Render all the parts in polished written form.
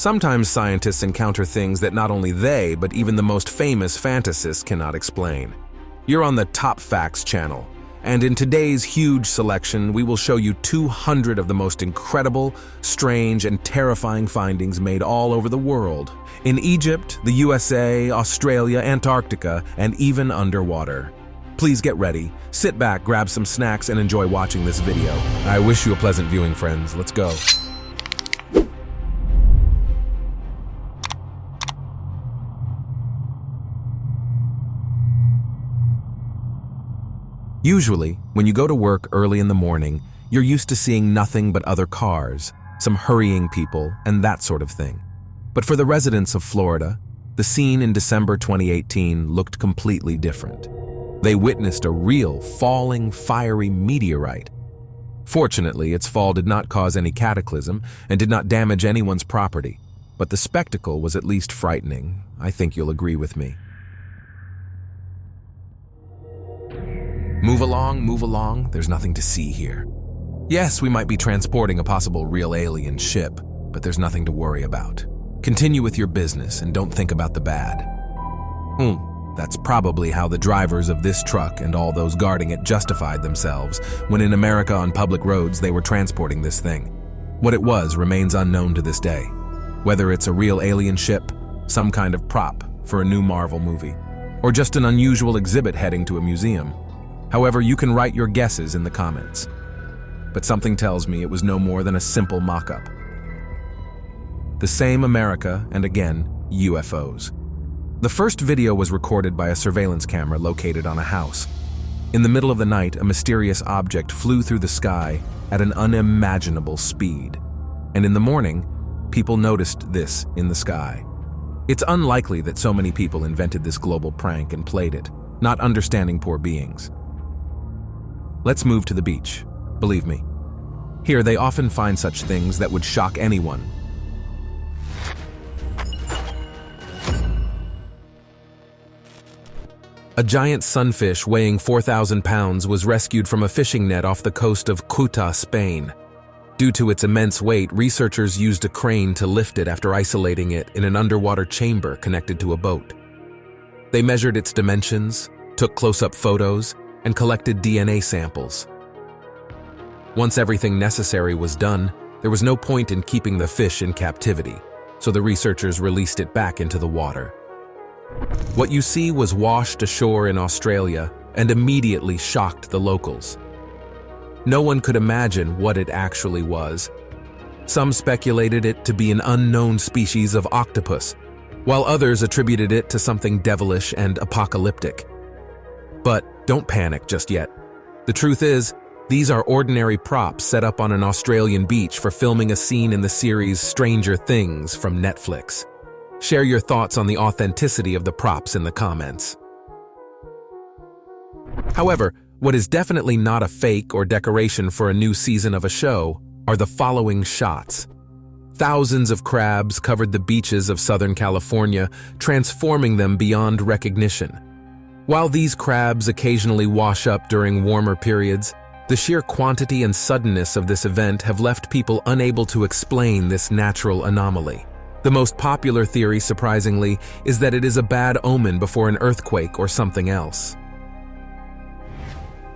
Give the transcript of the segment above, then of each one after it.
Sometimes scientists encounter things that not only they, but even the most famous fantasists cannot explain. You're on the TopFacts channel, and in today's huge selection, we will show you 200 of the most incredible, strange, and terrifying findings made all over the world. In Egypt, the USA, Australia, Antarctica, and even underwater. Please get ready, sit back, grab some snacks, and enjoy watching this video. I wish you a pleasant viewing, friends. Let's go. Usually, when you go to work early in the morning, you're used to seeing nothing but other cars, some hurrying people, and that sort of thing. But for the residents of Florida, the scene in December 2018 looked completely different. They witnessed a real, falling, fiery meteorite. Fortunately, its fall did not cause any cataclysm and did not damage anyone's property, but the spectacle was at least frightening. I think you'll agree with me. Move along, there's nothing to see here. Yes, we might be transporting a possible real alien ship, but there's nothing to worry about. Continue with your business and don't think about the bad. That's probably how the drivers of this truck and all those guarding it justified themselves when in America on public roads they were transporting this thing. What it was remains unknown to this day. Whether it's a real alien ship, some kind of prop for a new Marvel movie, or just an unusual exhibit heading to a museum. However, you can write your guesses in the comments. But something tells me it was no more than a simple mock-up. The same America, and again, UFOs. The first video was recorded by a surveillance camera located on a house. In the middle of the night, a mysterious object flew through the sky at an unimaginable speed. And in the morning, people noticed this in the sky. It's unlikely that so many people invented this global prank and played it, not understanding poor beings. Let's move to the beach. Believe me. Here, they often find such things that would shock anyone. A giant sunfish weighing 4,000 pounds was rescued from a fishing net off the coast of Ceuta, Spain. Due to its immense weight, researchers used a crane to lift it after isolating it in an underwater chamber connected to a boat. They measured its dimensions, took close-up photos, and collected DNA samples. Once everything necessary was done, there was no point in keeping the fish in captivity, so the researchers released it back into the water. What you see was washed ashore in Australia and immediately shocked the locals. No one could imagine what it actually was. Some speculated it to be an unknown species of octopus, while others attributed it to something devilish and apocalyptic. But don't panic just yet. The truth is, these are ordinary props set up on an Australian beach for filming a scene in the series Stranger Things from Netflix. Share your thoughts on the authenticity of the props in the comments. However, what is definitely not a fake or decoration for a new season of a show are the following shots. Thousands of crabs covered the beaches of Southern California, transforming them beyond recognition. While these crabs occasionally wash up during warmer periods, the sheer quantity and suddenness of this event have left people unable to explain this natural anomaly. The most popular theory, surprisingly, is that it is a bad omen before an earthquake or something else.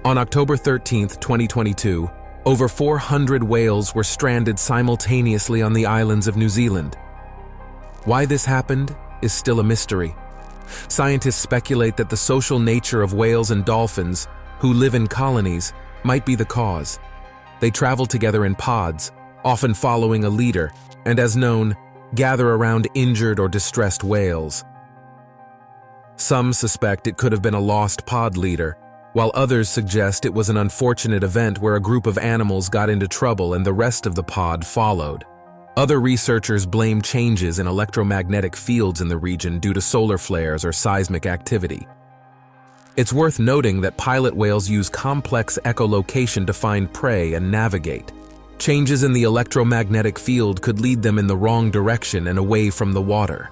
On October 13, 2022, over 400 whales were stranded simultaneously on the islands of New Zealand. Why this happened is still a mystery. Scientists speculate that the social nature of whales and dolphins, who live in colonies, might be the cause. They travel together in pods, often following a leader, and as known, gather around injured or distressed whales. Some suspect it could have been a lost pod leader, while others suggest it was an unfortunate event where a group of animals got into trouble and the rest of the pod followed. Other researchers blame changes in electromagnetic fields in the region due to solar flares or seismic activity. It's worth noting that pilot whales use complex echolocation to find prey and navigate. Changes in the electromagnetic field could lead them in the wrong direction and away from the water.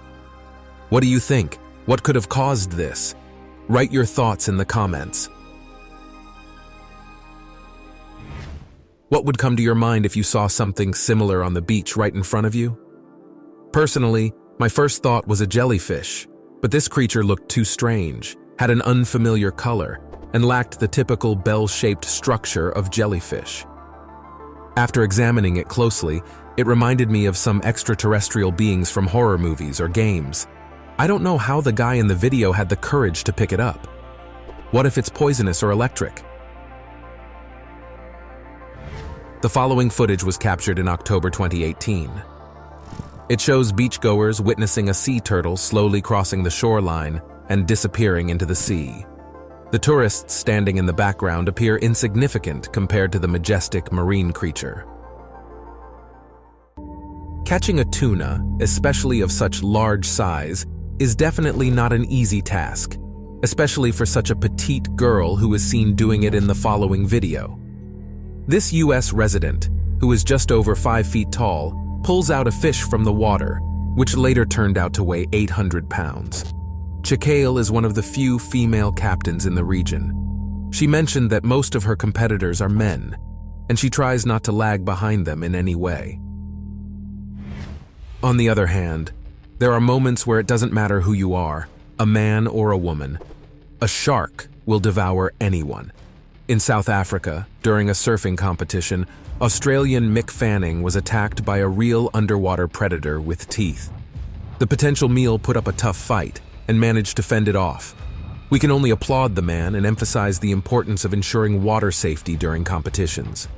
What do you think? What could have caused this? Write your thoughts in the comments. What would come to your mind if you saw something similar on the beach right in front of you? Personally, my first thought was a jellyfish, but this creature looked too strange, had an unfamiliar color, and lacked the typical bell-shaped structure of jellyfish. After examining it closely, it reminded me of some extraterrestrial beings from horror movies or games. I don't know how the guy in the video had the courage to pick it up. What if it's poisonous or electric? The following footage was captured in October 2018. It shows beachgoers witnessing a sea turtle slowly crossing the shoreline and disappearing into the sea. The tourists standing in the background appear insignificant compared to the majestic marine creature. Catching a tuna, especially of such large size, is definitely not an easy task, especially for such a petite girl who is seen doing it in the following video. This US resident, who is just over 5 feet tall, pulls out a fish from the water, which later turned out to weigh 800 pounds. Chikale is one of the few female captains in the region. She mentioned that most of her competitors are men, and she tries not to lag behind them in any way. On the other hand, there are moments where it doesn't matter who you are, a man or a woman. A shark will devour anyone. In South Africa, during a surfing competition, Australian Mick Fanning was attacked by a real underwater predator with teeth. The potential meal put up a tough fight and managed to fend it off. We can only applaud the man and emphasize the importance of ensuring water safety during competitions.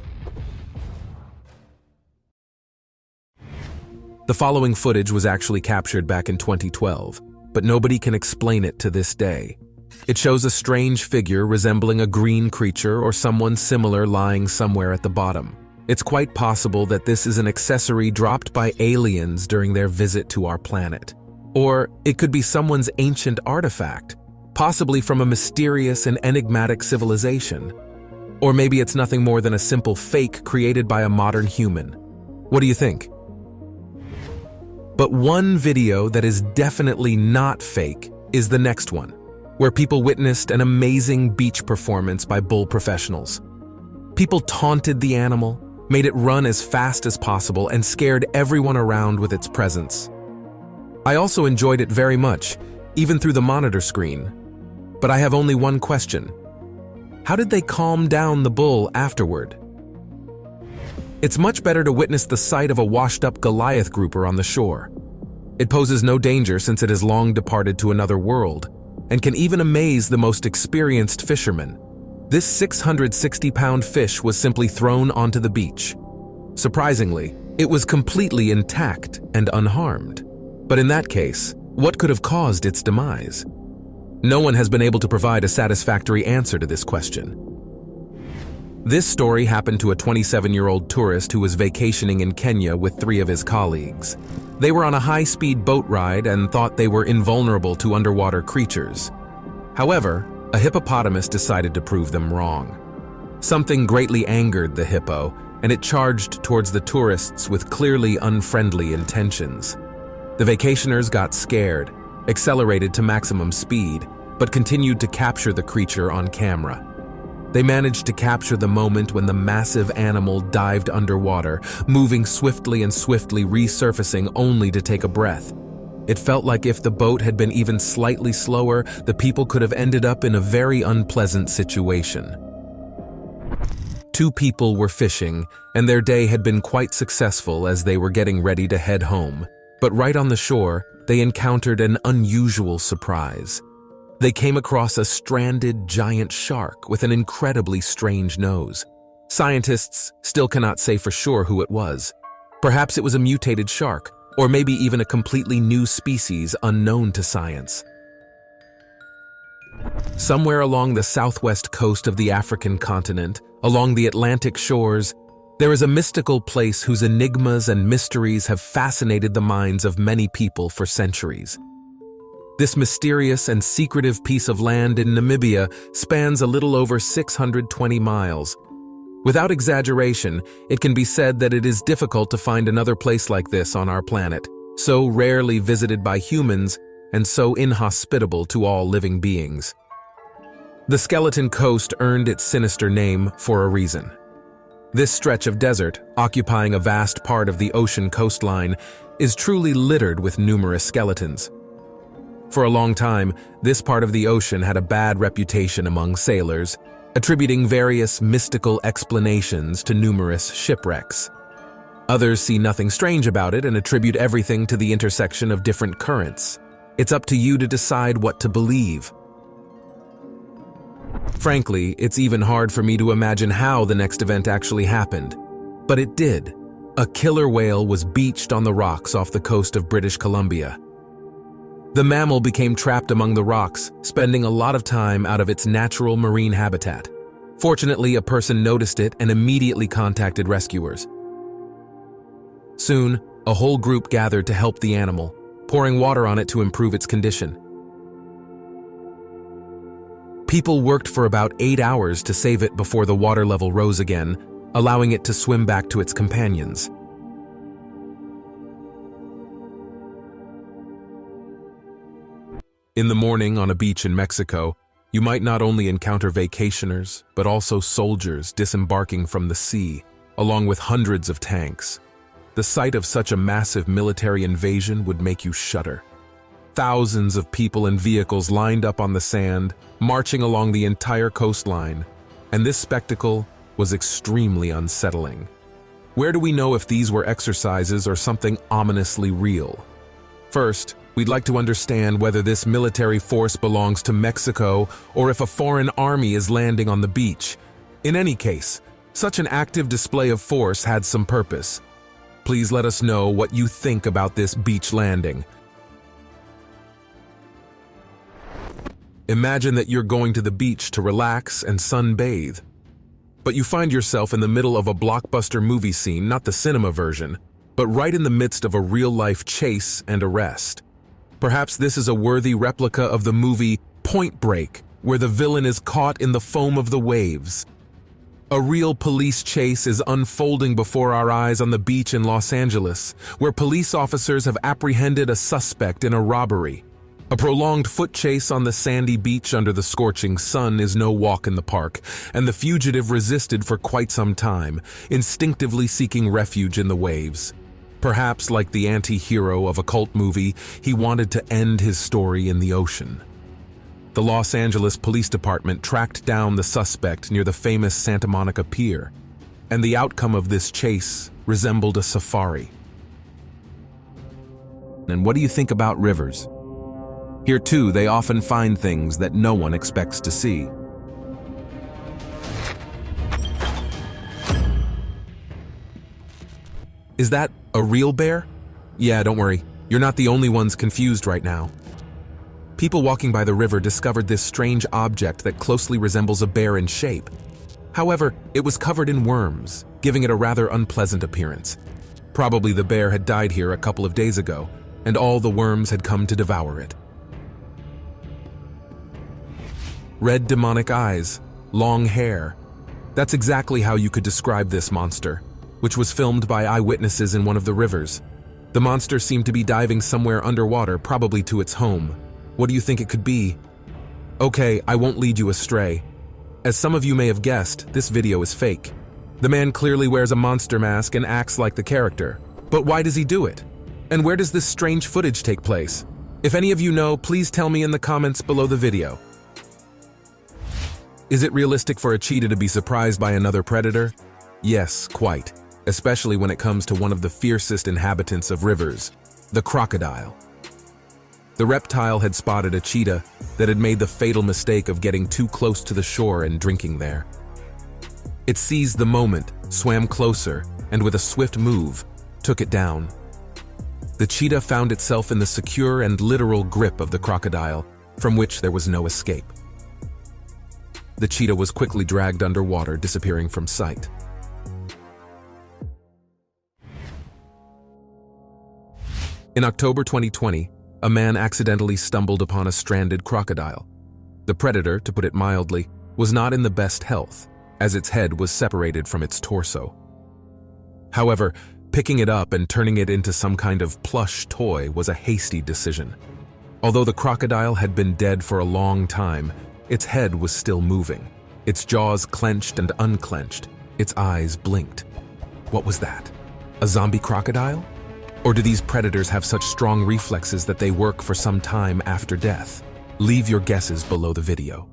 The following footage was actually captured back in 2012, but nobody can explain it to this day. It shows a strange figure resembling a green creature or someone similar lying somewhere at the bottom. It's quite possible that this is an accessory dropped by aliens during their visit to our planet. Or it could be someone's ancient artifact, possibly from a mysterious and enigmatic civilization. Or maybe it's nothing more than a simple fake created by a modern human. What do you think? But one video that is definitely not fake is the next one, where people witnessed an amazing beach performance by bull professionals. People taunted the animal, made it run as fast as possible, and scared everyone around with its presence. I also enjoyed it very much, even through the monitor screen. But I have only one question. How did they calm down the bull afterward? It's much better to witness the sight of a washed-up Goliath grouper on the shore. It poses no danger since it has long departed to another world, and can even amaze the most experienced fishermen. This 660-pound fish was simply thrown onto the beach. Surprisingly, it was completely intact and unharmed. But in that case, what could have caused its demise? No one has been able to provide a satisfactory answer to this question. This story happened to a 27-year-old tourist who was vacationing in Kenya with 3 of his colleagues. They were on a high-speed boat ride and thought they were invulnerable to underwater creatures. However, a hippopotamus decided to prove them wrong. Something greatly angered the hippo, and it charged towards the tourists with clearly unfriendly intentions. The vacationers got scared, accelerated to maximum speed, but continued to capture the creature on camera. They managed to capture the moment when the massive animal dived underwater, moving swiftly and swiftly resurfacing only to take a breath. It felt like if the boat had been even slightly slower, the people could have ended up in a very unpleasant situation. 2 people were fishing, and their day had been quite successful as they were getting ready to head home. But right on the shore, they encountered an unusual surprise. They came across a stranded giant shark with an incredibly strange nose. Scientists still cannot say for sure who it was. Perhaps it was a mutated shark, or maybe even a completely new species unknown to science. Somewhere along the southwest coast of the African continent, along the Atlantic shores, there is a mystical place whose enigmas and mysteries have fascinated the minds of many people for centuries. This mysterious and secretive piece of land in Namibia spans a little over 620 miles. Without exaggeration, it can be said that it is difficult to find another place like this on our planet, so rarely visited by humans and so inhospitable to all living beings. The Skeleton Coast earned its sinister name for a reason. This stretch of desert, occupying a vast part of the ocean coastline, is truly littered with numerous skeletons. For a long time, this part of the ocean had a bad reputation among sailors, attributing various mystical explanations to numerous shipwrecks. Others see nothing strange about it and attribute everything to the intersection of different currents. It's up to you to decide what to believe. Frankly, it's even hard for me to imagine how the next event actually happened. But it did. A killer whale was beached on the rocks off the coast of British Columbia. The mammal became trapped among the rocks, spending a lot of time out of its natural marine habitat. Fortunately, a person noticed it and immediately contacted rescuers. Soon, a whole group gathered to help the animal, pouring water on it to improve its condition. People worked for about 8 hours to save it before the water level rose again, allowing it to swim back to its companions. In the morning on a beach in Mexico, you might not only encounter vacationers, but also soldiers disembarking from the sea, along with hundreds of tanks. The sight of such a massive military invasion would make you shudder. Thousands of people and vehicles lined up on the sand, marching along the entire coastline, and this spectacle was extremely unsettling. Where do we know if these were exercises or something ominously real? First, we'd like to understand whether this military force belongs to Mexico or if a foreign army is landing on the beach. In any case, such an active display of force had some purpose. Please let us know what you think about this beach landing. Imagine that you're going to the beach to relax and sunbathe. But you find yourself in the middle of a blockbuster movie scene, not the cinema version, but right in the midst of a real-life chase and arrest. Perhaps this is a worthy replica of the movie Point Break, where the villain is caught in the foam of the waves. A real police chase is unfolding before our eyes on the beach in Los Angeles, where police officers have apprehended a suspect in a robbery. A prolonged foot chase on the sandy beach under the scorching sun is no walk in the park, and the fugitive resisted for quite some time, instinctively seeking refuge in the waves. Perhaps like the anti-hero of a cult movie, he wanted to end his story in the ocean. The Los Angeles Police Department tracked down the suspect near the famous Santa Monica Pier, and the outcome of this chase resembled a safari. And what do you think about rivers? Here too, they often find things that no one expects to see. Is that a real bear? Yeah, don't worry. You're not the only ones confused right now. People walking by the river discovered this strange object that closely resembles a bear in shape. However, it was covered in worms, giving it a rather unpleasant appearance. Probably the bear had died here a couple of days ago, and all the worms had come to devour it. Red demonic eyes, long hair. That's exactly how you could describe this monster, which was filmed by eyewitnesses in one of the rivers. The monster seemed to be diving somewhere underwater, probably to its home. What do you think it could be? Okay, I won't lead you astray. As some of you may have guessed, this video is fake. The man clearly wears a monster mask and acts like the character. But why does he do it? And where does this strange footage take place? If any of you know, please tell me in the comments below the video. Is it realistic for a cheetah to be surprised by another predator? Yes, quite, especially when it comes to one of the fiercest inhabitants of rivers, the crocodile. The reptile had spotted a cheetah that had made the fatal mistake of getting too close to the shore and drinking there. It seized the moment, swam closer, and with a swift move, took it down. The cheetah found itself in the secure and literal grip of the crocodile, from which there was no escape. The cheetah was quickly dragged underwater, disappearing from sight. In October 2020, a man accidentally stumbled upon a stranded crocodile. The predator, to put it mildly, was not in the best health, as its head was separated from its torso. However, picking it up and turning it into some kind of plush toy was a hasty decision. Although the crocodile had been dead for a long time, its head was still moving. Its jaws clenched and unclenched. Its eyes blinked. What was that? A zombie crocodile? Or do these predators have such strong reflexes that they work for some time after death? Leave your guesses below the video.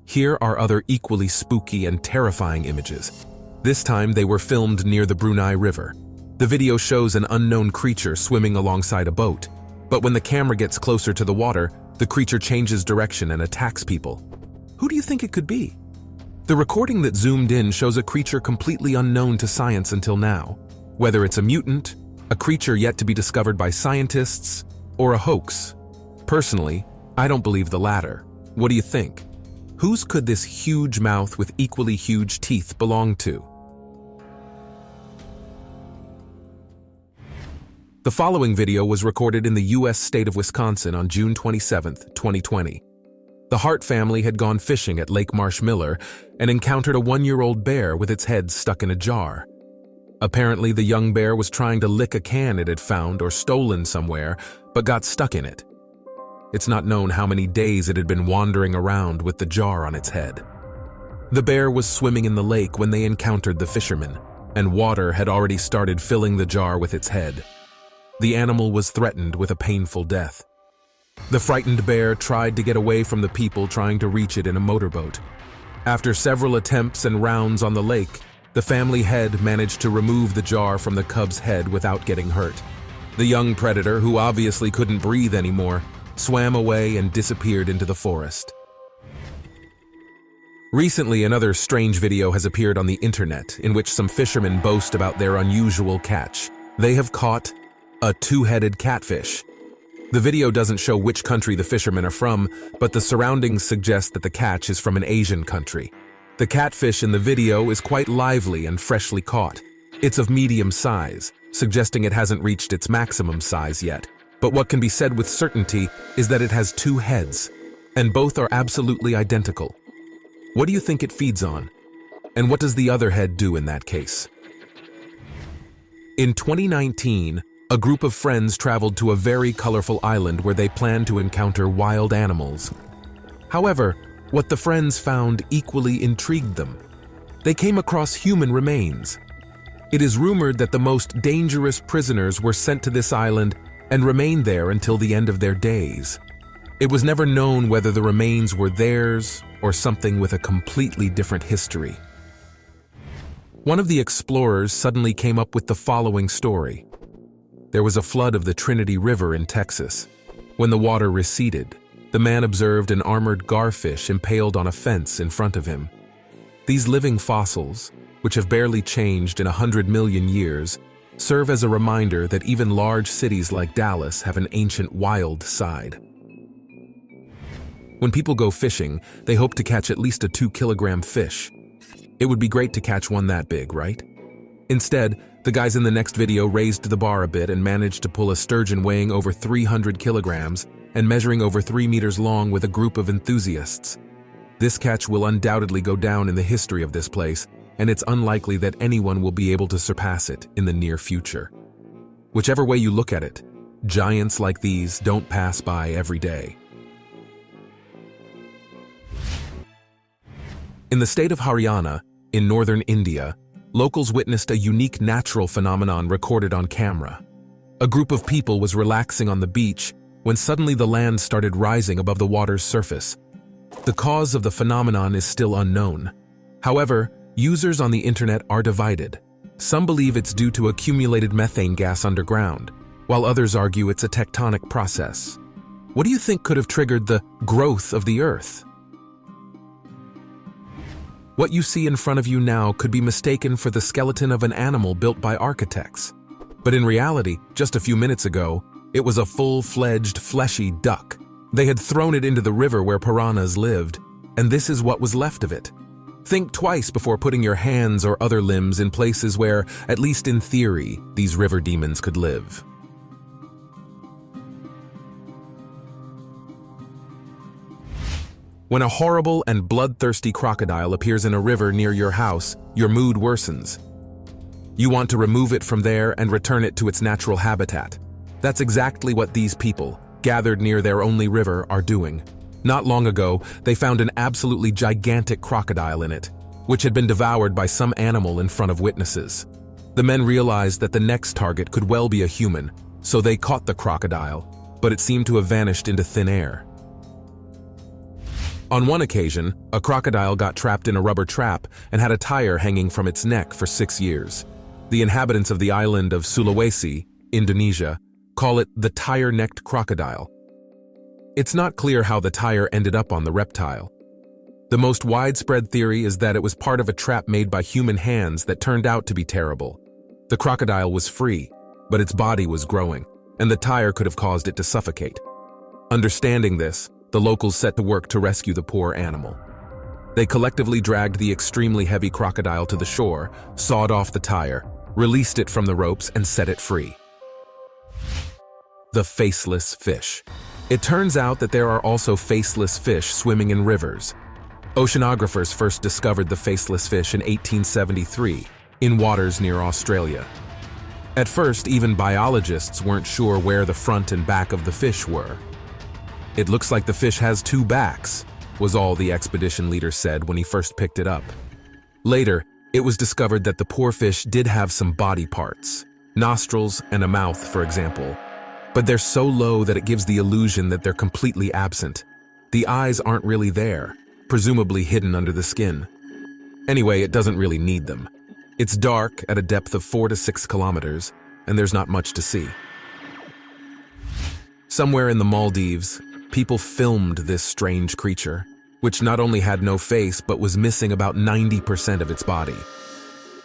Here are other equally spooky and terrifying images. This time they were filmed near the Brunei River. The video shows an unknown creature swimming alongside a boat, but when the camera gets closer to the water, the creature changes direction and attacks people. Who do you think it could be? The recording that zoomed in shows a creature completely unknown to science until now. Whether it's a mutant, a creature yet to be discovered by scientists, or a hoax. Personally, I don't believe the latter. What do you think? Whose could this huge mouth with equally huge teeth belong to? The following video was recorded in the U.S. state of Wisconsin on June 27, 2020. The Hart family had gone fishing at Lake Marshmiller and encountered a 1-year-old bear with its head stuck in a jar. Apparently, the young bear was trying to lick a can it had found or stolen somewhere, but got stuck in it. It's not known how many days it had been wandering around with the jar on its head. The bear was swimming in the lake when they encountered the fishermen, and water had already started filling the jar with its head. The animal was threatened with a painful death. The frightened bear tried to get away from the people trying to reach it in a motorboat. After several attempts and rounds on the lake, the family head managed to remove the jar from the cub's head without getting hurt. The young predator, who obviously couldn't breathe anymore, swam away and disappeared into the forest. Recently, another strange video has appeared on the internet in which some fishermen boast about their unusual catch. They have caught a two-headed catfish. The video doesn't show which country the fishermen are from, but the surroundings suggest that the catch is from an Asian country. The catfish in the video is quite lively and freshly caught. It's of medium size, suggesting it hasn't reached its maximum size yet. But what can be said with certainty is that it has two heads, and both are absolutely identical. What do you think it feeds on? And what does the other head do in that case? In 2019, a group of friends traveled to a very colorful island where they planned to encounter wild animals. However, what the friends found equally intrigued them. They came across human remains. It is rumored that the most dangerous prisoners were sent to this island and remained there until the end of their days. It was never known whether the remains were theirs or something with a completely different history. One of the explorers suddenly came up with the following story. There was a flood of the Trinity River in Texas. When the water receded, the man observed an armored garfish impaled on a fence in front of him. These living fossils, which have barely changed in 100 million years, serve as a reminder that even large cities like Dallas have an ancient wild side. When people go fishing, they hope to catch at least a 2-kilogram fish. It would be great to catch one that big, right? Instead, the guys in the next video raised the bar a bit and managed to pull a sturgeon weighing over 300 kilograms and measuring over 3 meters long with a group of enthusiasts. This catch will undoubtedly go down in the history of this place, and it's unlikely that anyone will be able to surpass it in the near future. Whichever way you look at it, giants like these don't pass by every day. In the state of Haryana, in northern India, locals witnessed a unique natural phenomenon recorded on camera. A group of people was relaxing on the beach when suddenly the land started rising above the water's surface. The cause of the phenomenon is still unknown. However, users on the internet are divided. Some believe it's due to accumulated methane gas underground, while others argue it's a tectonic process. What do you think could have triggered the growth of the Earth? What you see in front of you now could be mistaken for the skeleton of an animal built by architects. But in reality, just a few minutes ago, it was a full-fledged, fleshy duck. They had thrown it into the river where piranhas lived, and this is what was left of it. Think twice before putting your hands or other limbs in places where, at least in theory, these river demons could live. When a horrible and bloodthirsty crocodile appears in a river near your house, your mood worsens. You want to remove it from there and return it to its natural habitat. That's exactly what these people, gathered near their only river, are doing. Not long ago, they found an absolutely gigantic crocodile in it, which had been devoured by some animal in front of witnesses. The men realized that the next target could well be a human, so they caught the crocodile, but it seemed to have vanished into thin air. On one occasion, a crocodile got trapped in a rubber trap and had a tire hanging from its neck for 6 years. The inhabitants of the island of Sulawesi, Indonesia, call it the tire-necked crocodile. It's not clear how the tire ended up on the reptile. The most widespread theory is that it was part of a trap made by human hands that turned out to be terrible. The crocodile was free, but its body was growing, and the tire could have caused it to suffocate. Understanding this, the locals set to work to rescue the poor animal. They collectively dragged the extremely heavy crocodile to the shore, sawed off the tire, released it from the ropes, and set it free. The faceless fish. It turns out that there are also faceless fish swimming in rivers. Oceanographers first discovered the faceless fish in 1873 in waters near Australia. At first, even biologists weren't sure where the front and back of the fish were. "It looks like the fish has 2 backs," was all the expedition leader said when he first picked it up. Later, it was discovered that the poor fish did have some body parts, nostrils and a mouth, for example, but they're so low that it gives the illusion that they're completely absent. The eyes aren't really there, presumably hidden under the skin. Anyway, it doesn't really need them. It's dark at a depth of 4 to 6 kilometers, and there's not much to see. Somewhere in the Maldives, people filmed this strange creature, which not only had no face but was missing about 90% of its body.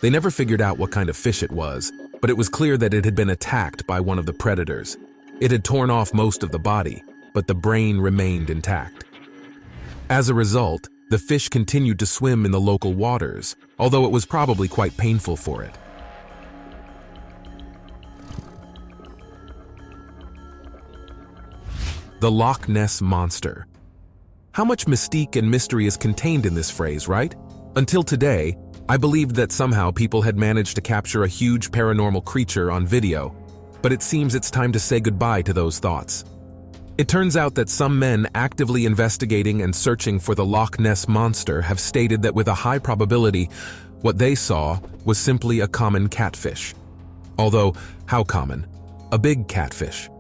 They never figured out what kind of fish it was, but it was clear that it had been attacked by one of the predators. It had torn off most of the body, but the brain remained intact. As a result, the fish continued to swim in the local waters, although it was probably quite painful for it. The Loch Ness Monster. How much mystique and mystery is contained in this phrase, right? Until today, I believed that somehow people had managed to capture a huge paranormal creature on video, but it seems it's time to say goodbye to those thoughts. It turns out that some men actively investigating and searching for the Loch Ness Monster have stated that with a high probability, what they saw was simply a common catfish. Although, how common? A big catfish.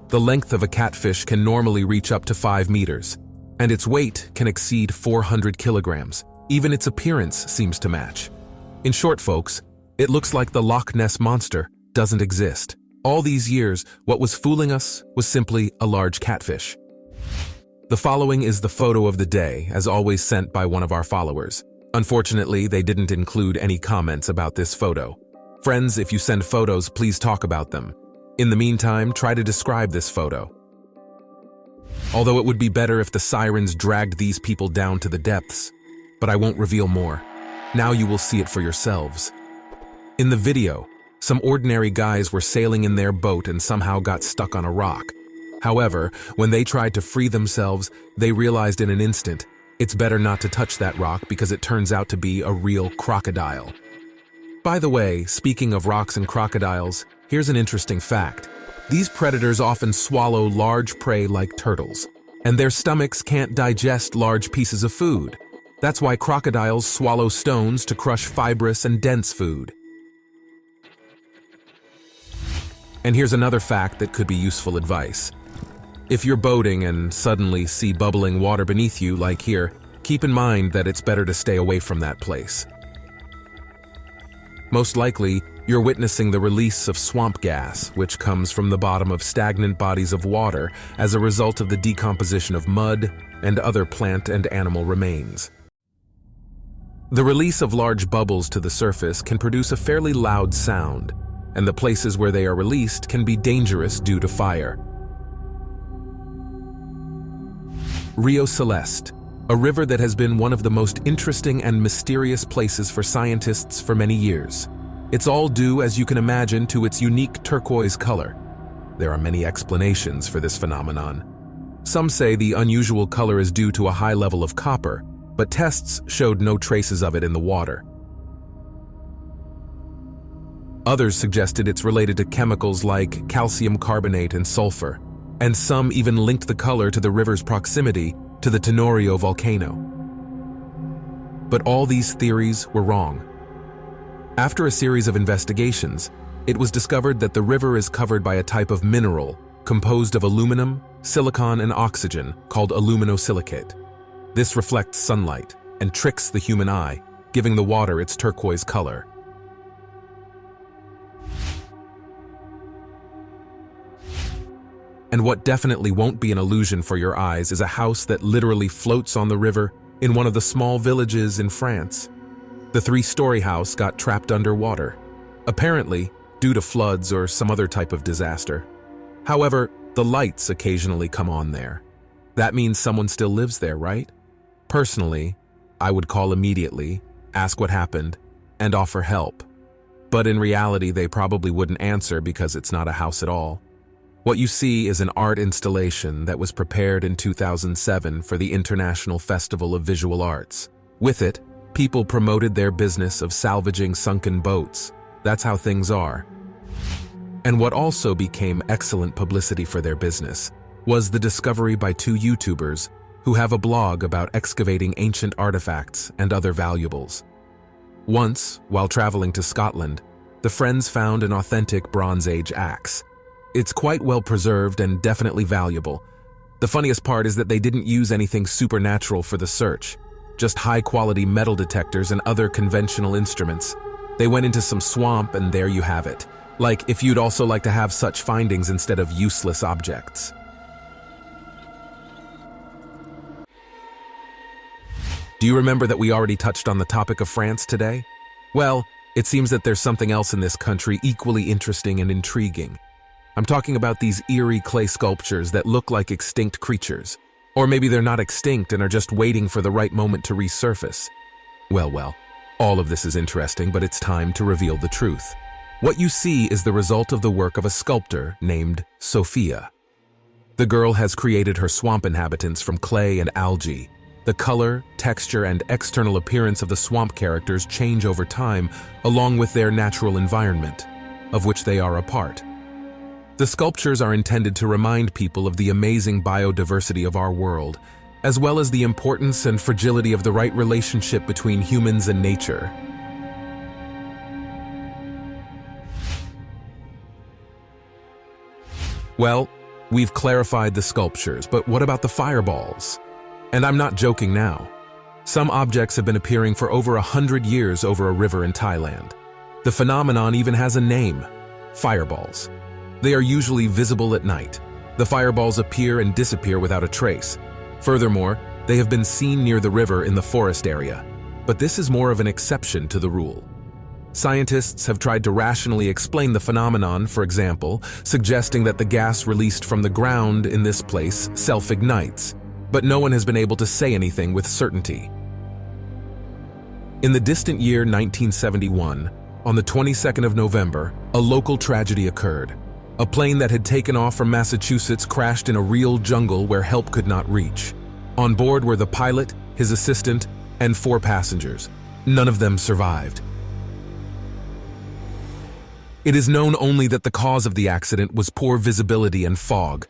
The length of a catfish can normally reach up to 5 meters, and its weight can exceed 400 kilograms. Even its appearance seems to match. In short, folks, it looks like the Loch Ness Monster doesn't exist. All these years, what was fooling us was simply a large catfish. The following is the photo of the day, as always sent by one of our followers. Unfortunately, they didn't include any comments about this photo. Friends, if you send photos, please talk about them. In the meantime, try to describe this photo. Although it would be better if the sirens dragged these people down to the depths, but I won't reveal more. Now you will see it for yourselves. In the video, some ordinary guys were sailing in their boat and somehow got stuck on a rock. However, when they tried to free themselves, they realized in an instant, it's better not to touch that rock because it turns out to be a real crocodile. By the way, speaking of rocks and crocodiles, here's an interesting fact. These predators often swallow large prey like turtles, and their stomachs can't digest large pieces of food. That's why crocodiles swallow stones to crush fibrous and dense food. And here's another fact that could be useful advice. If you're boating and suddenly see bubbling water beneath you, like here, keep in mind that it's better to stay away from that place. Most likely, you're witnessing the release of swamp gas, which comes from the bottom of stagnant bodies of water as a result of the decomposition of mud and other plant and animal remains. The release of large bubbles to the surface can produce a fairly loud sound, and the places where they are released can be dangerous due to fire. Rio Celeste, a river that has been one of the most interesting and mysterious places for scientists for many years. It's all due, as you can imagine, to its unique turquoise color. There are many explanations for this phenomenon. Some say the unusual color is due to a high level of copper, but tests showed no traces of it in the water. Others suggested it's related to chemicals like calcium carbonate and sulfur, and some even linked the color to the river's proximity to the Tenorio volcano. But all these theories were wrong. After a series of investigations, it was discovered that the river is covered by a type of mineral composed of aluminum, silicon, and oxygen called aluminosilicate. This reflects sunlight and tricks the human eye, giving the water its turquoise color. And what definitely won't be an illusion for your eyes is a house that literally floats on the river in one of the small villages in France. The 3-story house got trapped underwater, apparently due to floods or some other type of disaster. However, the lights occasionally come on there. That means someone still lives there, right? Personally, I would call immediately, ask what happened, and offer help. But in reality, they probably wouldn't answer because it's not a house at all. What you see is an art installation that was prepared in 2007 for the International Festival of Visual Arts. With it, people promoted their business of salvaging sunken boats. That's how things are. And what also became excellent publicity for their business was the discovery by 2 YouTubers who have a blog about excavating ancient artifacts and other valuables. Once, while traveling to Scotland, the friends found an authentic Bronze Age axe. It's quite well preserved and definitely valuable. The funniest part is that they didn't use anything supernatural for the search, just high-quality metal detectors and other conventional instruments. They went into some swamp and there you have it. Like if you'd also like to have such findings instead of useless objects. Do you remember that we already touched on the topic of France today? Well, it seems that there's something else in this country equally interesting and intriguing. I'm talking about these eerie clay sculptures that look like extinct creatures. Or maybe they're not extinct and are just waiting for the right moment to resurface. Well, all of this is interesting, but it's time to reveal the truth. What you see is the result of the work of a sculptor named Sophia. The girl has created her swamp inhabitants from clay and algae. The color, texture, and external appearance of the swamp characters change over time, along with their natural environment, of which they are a part. The sculptures are intended to remind people of the amazing biodiversity of our world, as well as the importance and fragility of the right relationship between humans and nature. Well, we've clarified the sculptures, but what about the fireballs? And I'm not joking now. Some objects have been appearing for over 100 years over a river in Thailand. The phenomenon even has a name: fireballs. They are usually visible at night. The fireballs appear and disappear without a trace. Furthermore, they have been seen near the river in the forest area. But this is more of an exception to the rule. Scientists have tried to rationally explain the phenomenon, for example, suggesting that the gas released from the ground in this place self-ignites, but no one has been able to say anything with certainty. In the distant year 1971, on the 22nd of November, a local tragedy occurred. A plane that had taken off from Massachusetts crashed in a real jungle where help could not reach. On board were the pilot, his assistant, and 4 passengers. None of them survived. It is known only that the cause of the accident was poor visibility and fog.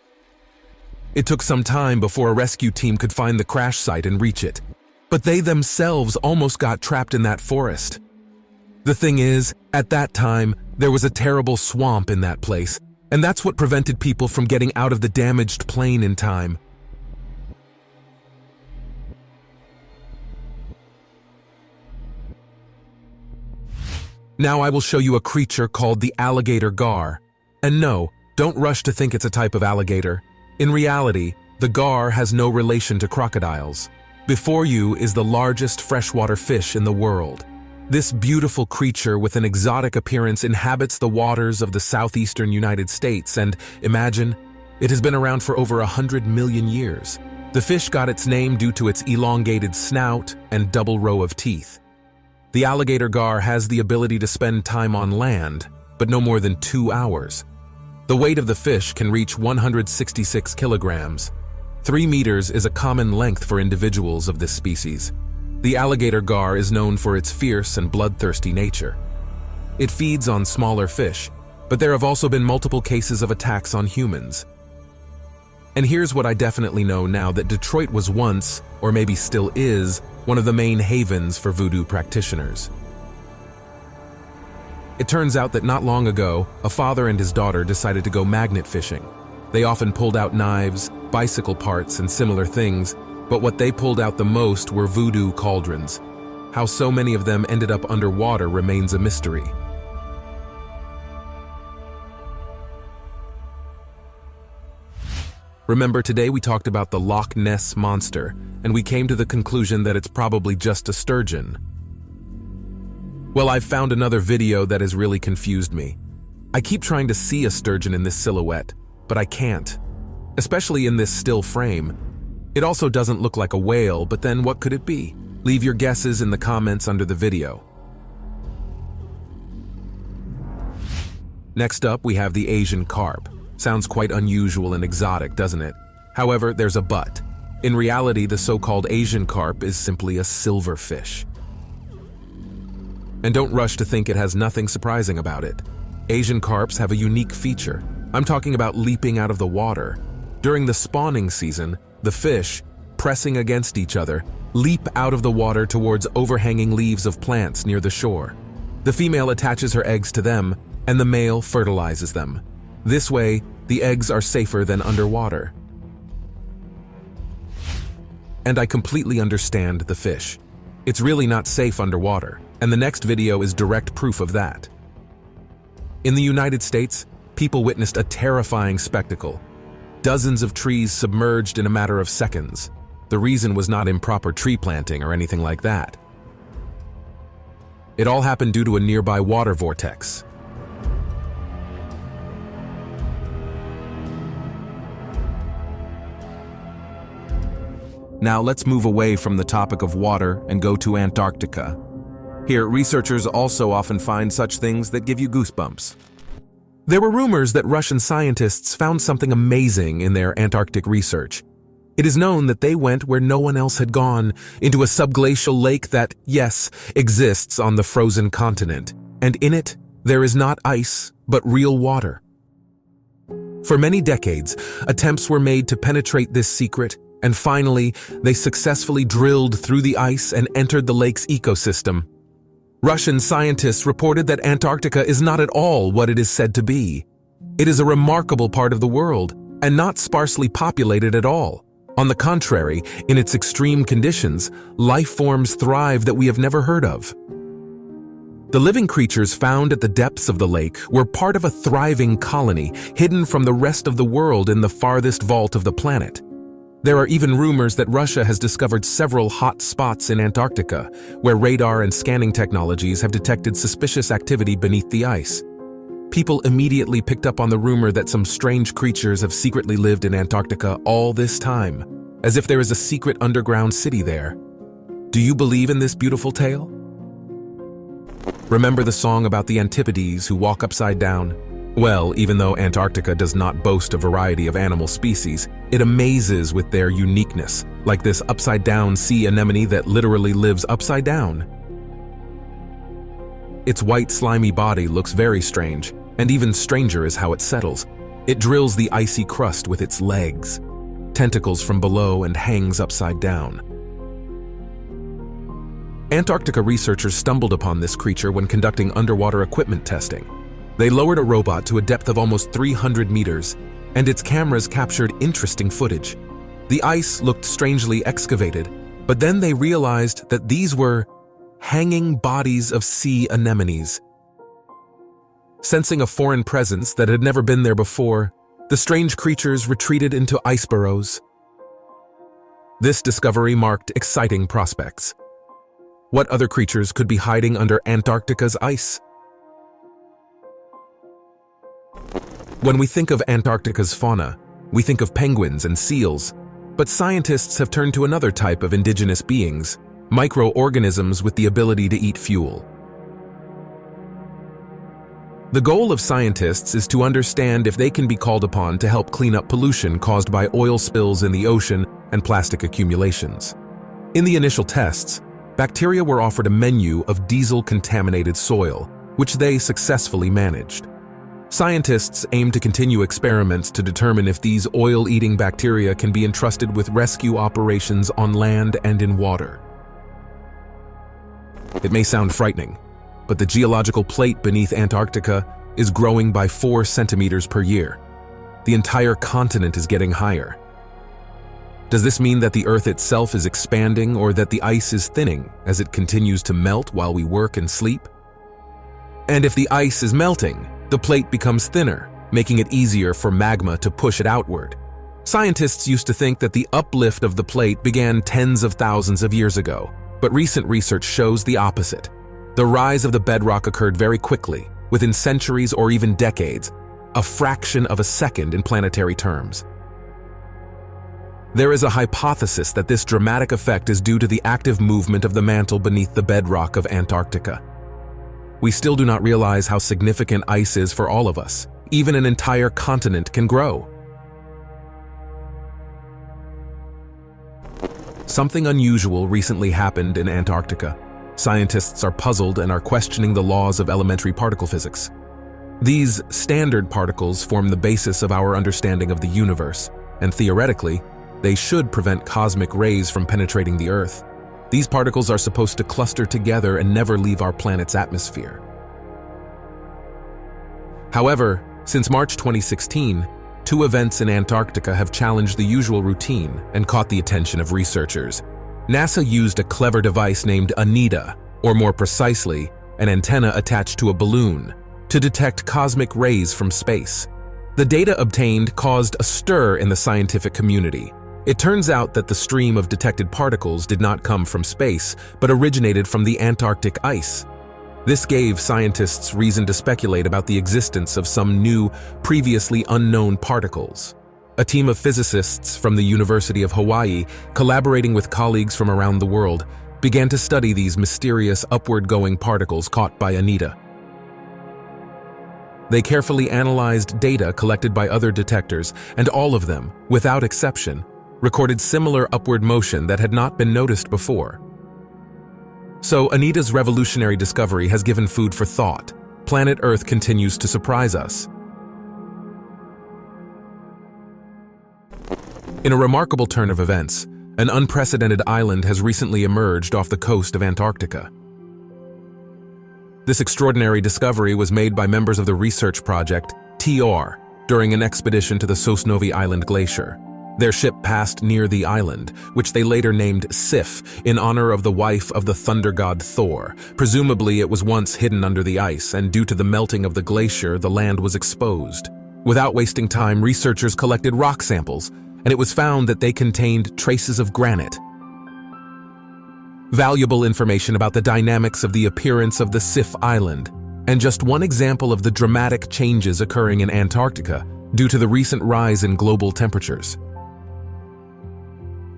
It took some time before a rescue team could find the crash site and reach it. But they themselves almost got trapped in that forest. The thing is, at that time, there was a terrible swamp in that place, and that's what prevented people from getting out of the damaged plane in time. Now I will show you a creature called the alligator gar. And no, don't rush to think it's a type of alligator. In reality, the gar has no relation to crocodiles. Before you is the largest freshwater fish in the world. This beautiful creature with an exotic appearance inhabits the waters of the southeastern United States, and imagine, it has been around for over 100 million years. The fish got its name due to its elongated snout and double row of teeth. The alligator gar has the ability to spend time on land, but no more than 2 hours. The weight of the fish can reach 166 kilograms. 3 meters is a common length for individuals of this species. The alligator gar is known for its fierce and bloodthirsty nature. It feeds on smaller fish, but there have also been multiple cases of attacks on humans. And here's what I definitely know now, that Detroit was once, or maybe still is, one of the main havens for voodoo practitioners. It turns out that not long ago, a father and his daughter decided to go magnet fishing. They often pulled out knives, bicycle parts, and similar things, but what they pulled out the most were voodoo cauldrons. How so many of them ended up underwater remains a mystery. Remember, today we talked about the Loch Ness Monster, and we came to the conclusion that it's probably just a sturgeon. Well, I've found another video that has really confused me. I keep trying to see a sturgeon in this silhouette, but I can't, especially in this still frame. It also doesn't look like a whale, but then what could it be? Leave your guesses in the comments under the video. Next up, we have the Asian carp. Sounds quite unusual and exotic, doesn't it? However, there's a but. In reality, the so-called Asian carp is simply a silverfish. And don't rush to think it has nothing surprising about it. Asian carps have a unique feature. I'm talking about leaping out of the water. During the spawning season, the fish, pressing against each other, leap out of the water towards overhanging leaves of plants near the shore. The female attaches her eggs to them, and the male fertilizes them. This way, the eggs are safer than underwater. And I completely understand the fish. It's really not safe underwater, and the next video is direct proof of that. In the United States, people witnessed a terrifying spectacle. Dozens of trees submerged in a matter of seconds. The reason was not improper tree planting or anything like that. It all happened due to a nearby water vortex. Now let's move away from the topic of water and go to Antarctica. Here, researchers also often find such things that give you goosebumps. There were rumors that Russian scientists found something amazing in their Antarctic research. It is known that they went where no one else had gone, into a subglacial lake that, yes, exists on the frozen continent, and in it, there is not ice, but real water. For many decades, attempts were made to penetrate this secret, and finally, they successfully drilled through the ice and entered the lake's ecosystem. Russian scientists reported that Antarctica is not at all what it is said to be. It is a remarkable part of the world, and not sparsely populated at all. On the contrary, in its extreme conditions, life forms thrive that we have never heard of. The living creatures found at the depths of the lake were part of a thriving colony hidden from the rest of the world in the farthest vault of the planet. There are even rumors that Russia has discovered several hot spots in Antarctica, where radar and scanning technologies have detected suspicious activity beneath the ice. People immediately picked up on the rumor that some strange creatures have secretly lived in Antarctica all this time, as if there is a secret underground city there. Do you believe in this beautiful tale? Remember the song about the Antipodes who walk upside down? Well, even though Antarctica does not boast a variety of animal species, it amazes with their uniqueness, like this upside-down sea anemone that literally lives upside down. Its white, slimy body looks very strange, and even stranger is how it settles. It drills the icy crust with its legs, tentacles from below, and hangs upside down. Antarctica researchers stumbled upon this creature when conducting underwater equipment testing. They lowered a robot to a depth of almost 300 meters, and its cameras captured interesting footage. The ice looked strangely excavated, but then they realized that these were hanging bodies of sea anemones. Sensing a foreign presence that had never been there before, the strange creatures retreated into ice burrows. This discovery marked exciting prospects. What other creatures could be hiding under Antarctica's ice? When we think of Antarctica's fauna, we think of penguins and seals, but scientists have turned to another type of indigenous beings, microorganisms with the ability to eat fuel. The goal of scientists is to understand if they can be called upon to help clean up pollution caused by oil spills in the ocean and plastic accumulations. In the initial tests, bacteria were offered a menu of diesel-contaminated soil, which they successfully managed. Scientists aim to continue experiments to determine if these oil-eating bacteria can be entrusted with rescue operations on land and in water. It may sound frightening, but the geological plate beneath Antarctica is growing by 4 centimeters per year. The entire continent is getting higher. Does this mean that the Earth itself is expanding or that the ice is thinning as it continues to melt while we work and sleep? And if the ice is melting, the plate becomes thinner, making it easier for magma to push it outward. Scientists used to think that the uplift of the plate began tens of thousands of years ago, but recent research shows the opposite. The rise of the bedrock occurred very quickly, within centuries or even decades, a fraction of a second in planetary terms. There is a hypothesis that this dramatic effect is due to the active movement of the mantle beneath the bedrock of Antarctica. We still do not realize how significant ice is for all of us. Even an entire continent can grow. Something unusual recently happened in Antarctica. Scientists are puzzled and are questioning the laws of elementary particle physics. These standard particles form the basis of our understanding of the universe, and theoretically, they should prevent cosmic rays from penetrating the Earth. These particles are supposed to cluster together and never leave our planet's atmosphere. However, since March 2016, 2 events in Antarctica have challenged the usual routine and caught the attention of researchers. NASA used a clever device named ANITA, or more precisely, an antenna attached to a balloon, to detect cosmic rays from space. The data obtained caused a stir in the scientific community. It turns out that the stream of detected particles did not come from space, but originated from the Antarctic ice. This gave scientists reason to speculate about the existence of some new, previously unknown particles. A team of physicists from the University of Hawaii, collaborating with colleagues from around the world, began to study these mysterious upward-going particles caught by ANITA. They carefully analyzed data collected by other detectors, and all of them, without exception, recorded similar upward motion that had not been noticed before. So ANITA's revolutionary discovery has given food for thought. Planet Earth continues to surprise us. In a remarkable turn of events, an unprecedented island has recently emerged off the coast of Antarctica. This extraordinary discovery was made by members of the research project TR during an expedition to the Sosnovi Island Glacier. Their ship passed near the island, which they later named Sif in honor of the wife of the thunder god Thor. Presumably it was once hidden under the ice, and due to the melting of the glacier, the land was exposed. Without wasting time, researchers collected rock samples, and it was found that they contained traces of granite. Valuable information about the dynamics of the appearance of the Sif Island, and just one example of the dramatic changes occurring in Antarctica due to the recent rise in global temperatures.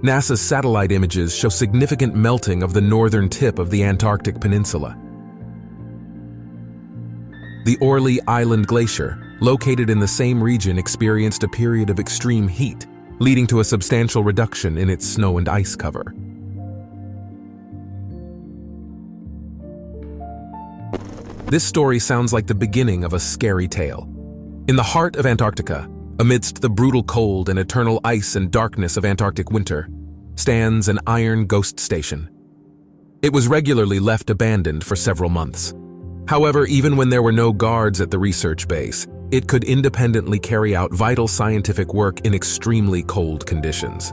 NASA's satellite images show significant melting of the northern tip of the Antarctic Peninsula. The Orley Island Glacier, located in the same region, experienced a period of extreme heat, leading to a substantial reduction in its snow and ice cover. This story sounds like the beginning of a scary tale. In the heart of Antarctica, amidst the brutal cold and eternal ice and darkness of Antarctic winter, stands an iron ghost station. It was regularly left abandoned for several months. However, even when there were no guards at the research base, it could independently carry out vital scientific work in extremely cold conditions.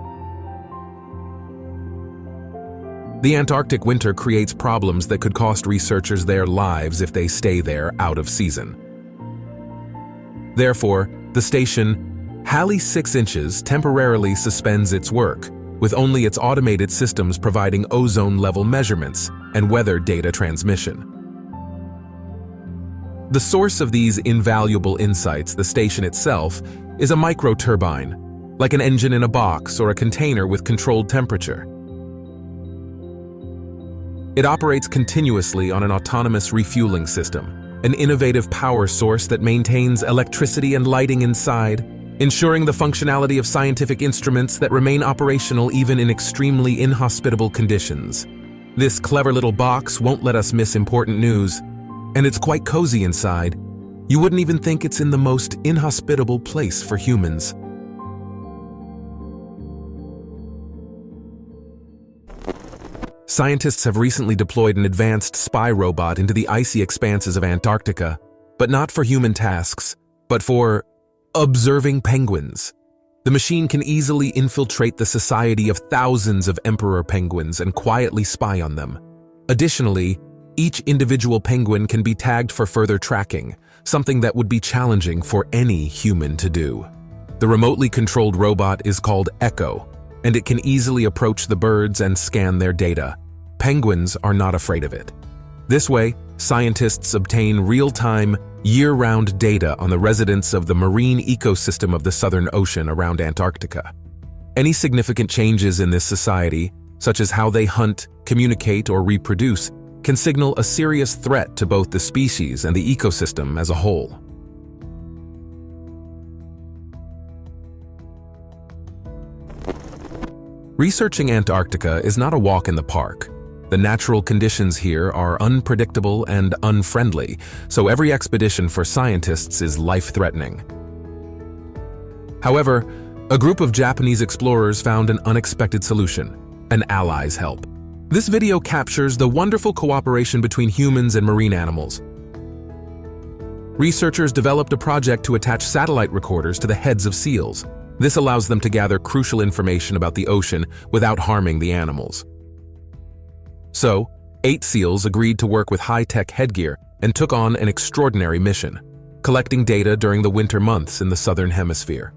The Antarctic winter creates problems that could cost researchers their lives if they stay there out of season. Therefore, the station, Halley 6 inches, temporarily suspends its work, with only its automated systems providing ozone level measurements and weather data transmission. The source of these invaluable insights, the station itself, is a microturbine, like an engine in a box or a container with controlled temperature. It operates continuously on an autonomous refueling system, an innovative power source that maintains electricity and lighting inside, ensuring the functionality of scientific instruments that remain operational even in extremely inhospitable conditions. This clever little box won't let us miss important news, and it's quite cozy inside. You wouldn't even think it's in the most inhospitable place for humans. Scientists have recently deployed an advanced spy robot into the icy expanses of Antarctica, but not for human tasks, but for observing penguins. The machine can easily infiltrate the society of thousands of emperor penguins and quietly spy on them. Additionally, each individual penguin can be tagged for further tracking, something that would be challenging for any human to do. The remotely controlled robot is called Echo, and it can easily approach the birds and scan their data. Penguins are not afraid of it. This way, scientists obtain real-time, year-round data on the residents of the marine ecosystem of the Southern Ocean around Antarctica. Any significant changes in this society, such as how they hunt, communicate, or reproduce, can signal a serious threat to both the species and the ecosystem as a whole. Researching Antarctica is not a walk in the park. The natural conditions here are unpredictable and unfriendly, so every expedition for scientists is life-threatening. However, a group of Japanese explorers found an unexpected solution: an ally's help. This video captures the wonderful cooperation between humans and marine animals. Researchers developed a project to attach satellite recorders to the heads of seals. This allows them to gather crucial information about the ocean without harming the animals. So, 8 seals agreed to work with high-tech headgear and took on an extraordinary mission, collecting data during the winter months in the southern hemisphere.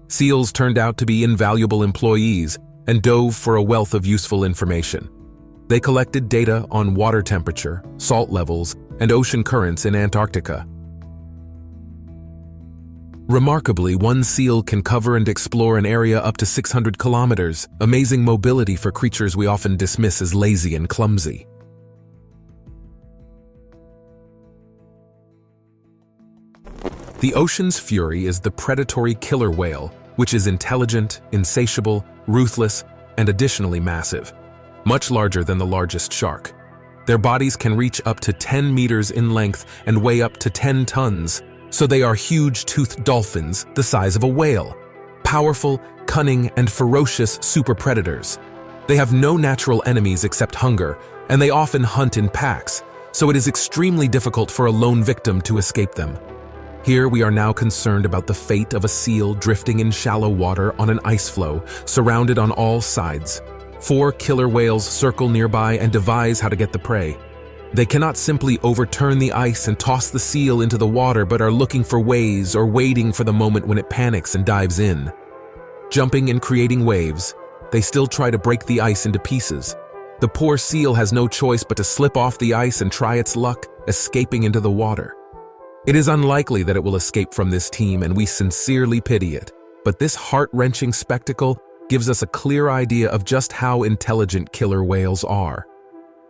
Seals turned out to be invaluable employees and dove for a wealth of useful information. They collected data on water temperature, salt levels, and ocean currents in Antarctica. Remarkably, one seal can cover and explore an area up to 600 kilometers, amazing mobility for creatures we often dismiss as lazy and clumsy. The ocean's fury is the predatory killer whale, which is intelligent, insatiable, ruthless, and additionally massive, much larger than the largest shark. Their bodies can reach up to 10 meters in length and weigh up to 10 tons, so they are huge-toothed dolphins the size of a whale. Powerful, cunning, and ferocious super predators. They have no natural enemies except hunger, and they often hunt in packs, so it is extremely difficult for a lone victim to escape them. Here we are now concerned about the fate of a seal drifting in shallow water on an ice floe, surrounded on all sides. 4 killer whales circle nearby and devise how to get the prey. They cannot simply overturn the ice and toss the seal into the water, but are looking for ways or waiting for the moment when it panics and dives in. Jumping and creating waves, they still try to break the ice into pieces. The poor seal has no choice but to slip off the ice and try its luck, escaping into the water. It is unlikely that it will escape from this team, and we sincerely pity it. But this heart-wrenching spectacle gives us a clear idea of just how intelligent killer whales are.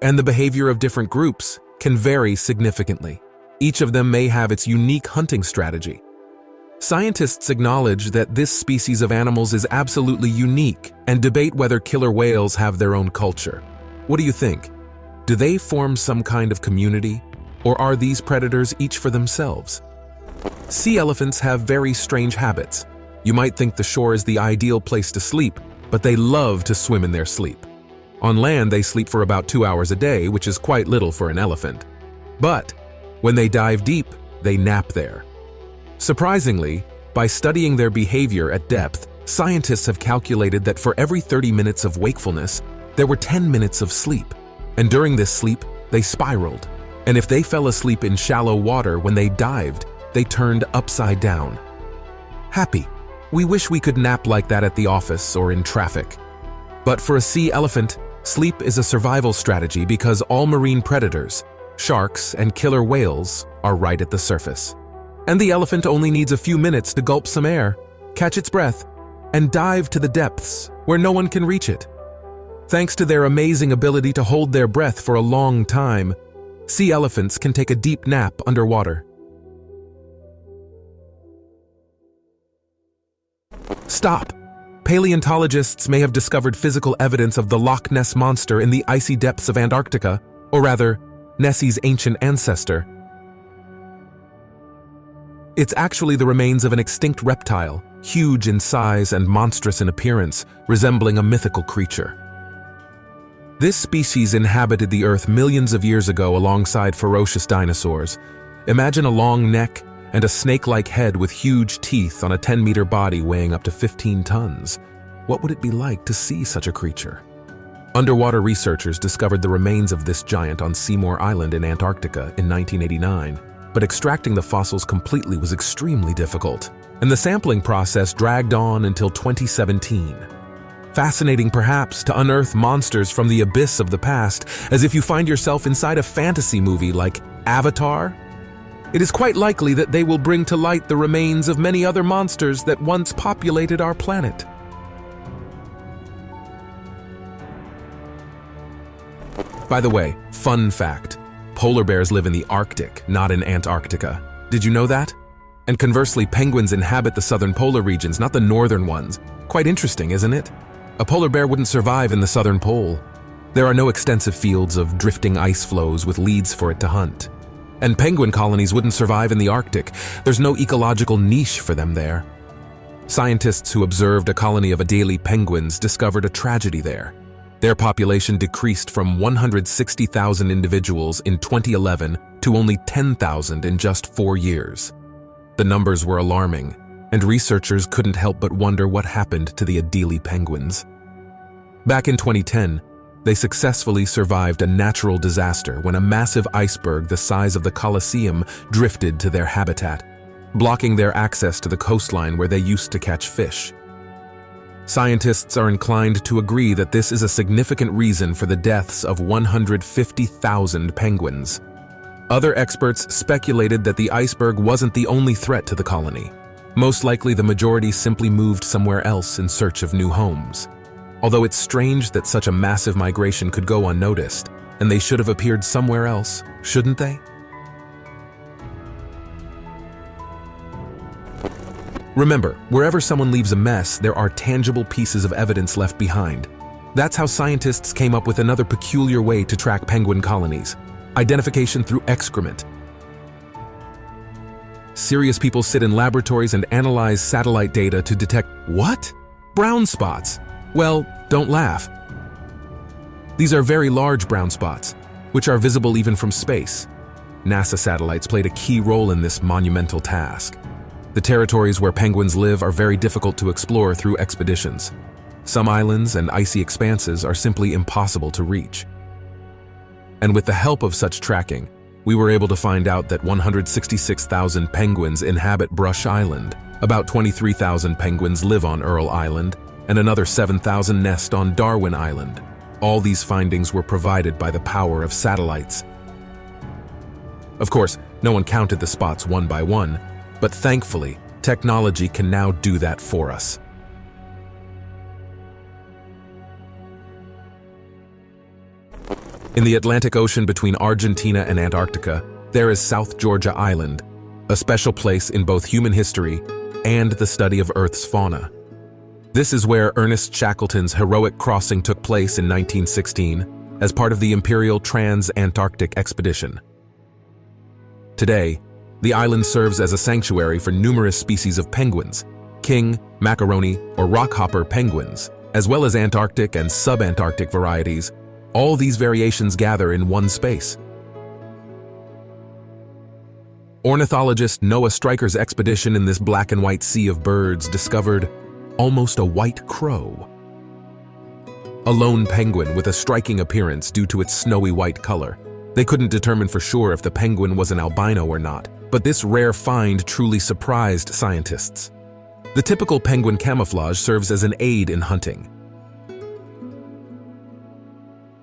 And the behavior of different groups can vary significantly. Each of them may have its unique hunting strategy. Scientists acknowledge that this species of animals is absolutely unique and debate whether killer whales have their own culture. What do you think? Do they form some kind of community, or are these predators each for themselves? Sea elephants have very strange habits. You might think the shore is the ideal place to sleep, but they love to swim in their sleep. On land, they sleep for about 2 hours a day, which is quite little for an elephant. But when they dive deep, they nap there. Surprisingly, by studying their behavior at depth, scientists have calculated that for every 30 minutes of wakefulness, there were 10 minutes of sleep. And during this sleep, they spiraled. And if they fell asleep in shallow water when they dived, they turned upside down. Happy. We wish we could nap like that at the office or in traffic. But for a sea elephant, sleep is a survival strategy because all marine predators, sharks and killer whales, are right at the surface. And the elephant only needs a few minutes to gulp some air, catch its breath, and dive to the depths where no one can reach it. Thanks to their amazing ability to hold their breath for a long time, sea elephants can take a deep nap underwater. Stop! Paleontologists may have discovered physical evidence of the Loch Ness Monster in the icy depths of Antarctica, or rather, Nessie's ancient ancestor. It's actually the remains of an extinct reptile, huge in size and monstrous in appearance, resembling a mythical creature. This species inhabited the Earth millions of years ago alongside ferocious dinosaurs. Imagine a long neck and a snake-like head with huge teeth on a 10-meter body weighing up to 15 tons. What would it be like to see such a creature? Underwater researchers discovered the remains of this giant on Seymour Island in Antarctica in 1989, but extracting the fossils completely was extremely difficult, and the sampling process dragged on until 2017. Fascinating, perhaps, to unearth monsters from the abyss of the past, as if you find yourself inside a fantasy movie like Avatar. It is quite likely that they will bring to light the remains of many other monsters that once populated our planet. By the way, fun fact, polar bears live in the Arctic, not in Antarctica. Did you know that? And conversely, penguins inhabit the southern polar regions, not the northern ones. Quite interesting, isn't it? A polar bear wouldn't survive in the southern pole. There are no extensive fields of drifting ice floes with leads for it to hunt. And penguin colonies wouldn't survive in the Arctic. There's no ecological niche for them there. Scientists who observed a colony of Adelie penguins discovered a tragedy there. Their population decreased from 160,000 individuals in 2011 to only 10,000 in just 4 years. The numbers were alarming, and researchers couldn't help but wonder what happened to the Adelie penguins. Back in 2010, they successfully survived a natural disaster when a massive iceberg the size of the Colosseum drifted to their habitat, blocking their access to the coastline where they used to catch fish. Scientists are inclined to agree that this is a significant reason for the deaths of 150,000 penguins. Other experts speculated that the iceberg wasn't the only threat to the colony. Most likely, the majority simply moved somewhere else in search of new homes. Although it's strange that such a massive migration could go unnoticed, and they should have appeared somewhere else, shouldn't they? Remember, wherever someone leaves a mess, there are tangible pieces of evidence left behind. That's how scientists came up with another peculiar way to track penguin colonies: identification through excrement. Serious people sit in laboratories and analyze satellite data to detect what? Brown spots. Well, don't laugh. These are very large brown spots, which are visible even from space. NASA satellites played a key role in this monumental task. The territories where penguins live are very difficult to explore through expeditions. Some islands and icy expanses are simply impossible to reach. And with the help of such tracking, we were able to find out that 166,000 penguins inhabit Brush Island, about 23,000 penguins live on Earl Island, and another 7,000 nest on Darwin Island. All these findings were provided by the power of satellites. Of course, no one counted the spots one by one, but thankfully, technology can now do that for us. In the Atlantic Ocean between Argentina and Antarctica, there is South Georgia Island, a special place in both human history and the study of Earth's fauna. This is where Ernest Shackleton's heroic crossing took place in 1916 as part of the Imperial Trans-Antarctic Expedition. Today, the island serves as a sanctuary for numerous species of penguins, king, macaroni, or rockhopper penguins, as well as Antarctic and subantarctic varieties. All these variations gather in one space. Ornithologist Noah Stryker's expedition in this black and white sea of birds discovered almost a white crow. A lone penguin with a striking appearance due to its snowy white color. They couldn't determine for sure if the penguin was an albino or not, but this rare find truly surprised scientists. The typical penguin camouflage serves as an aid in hunting.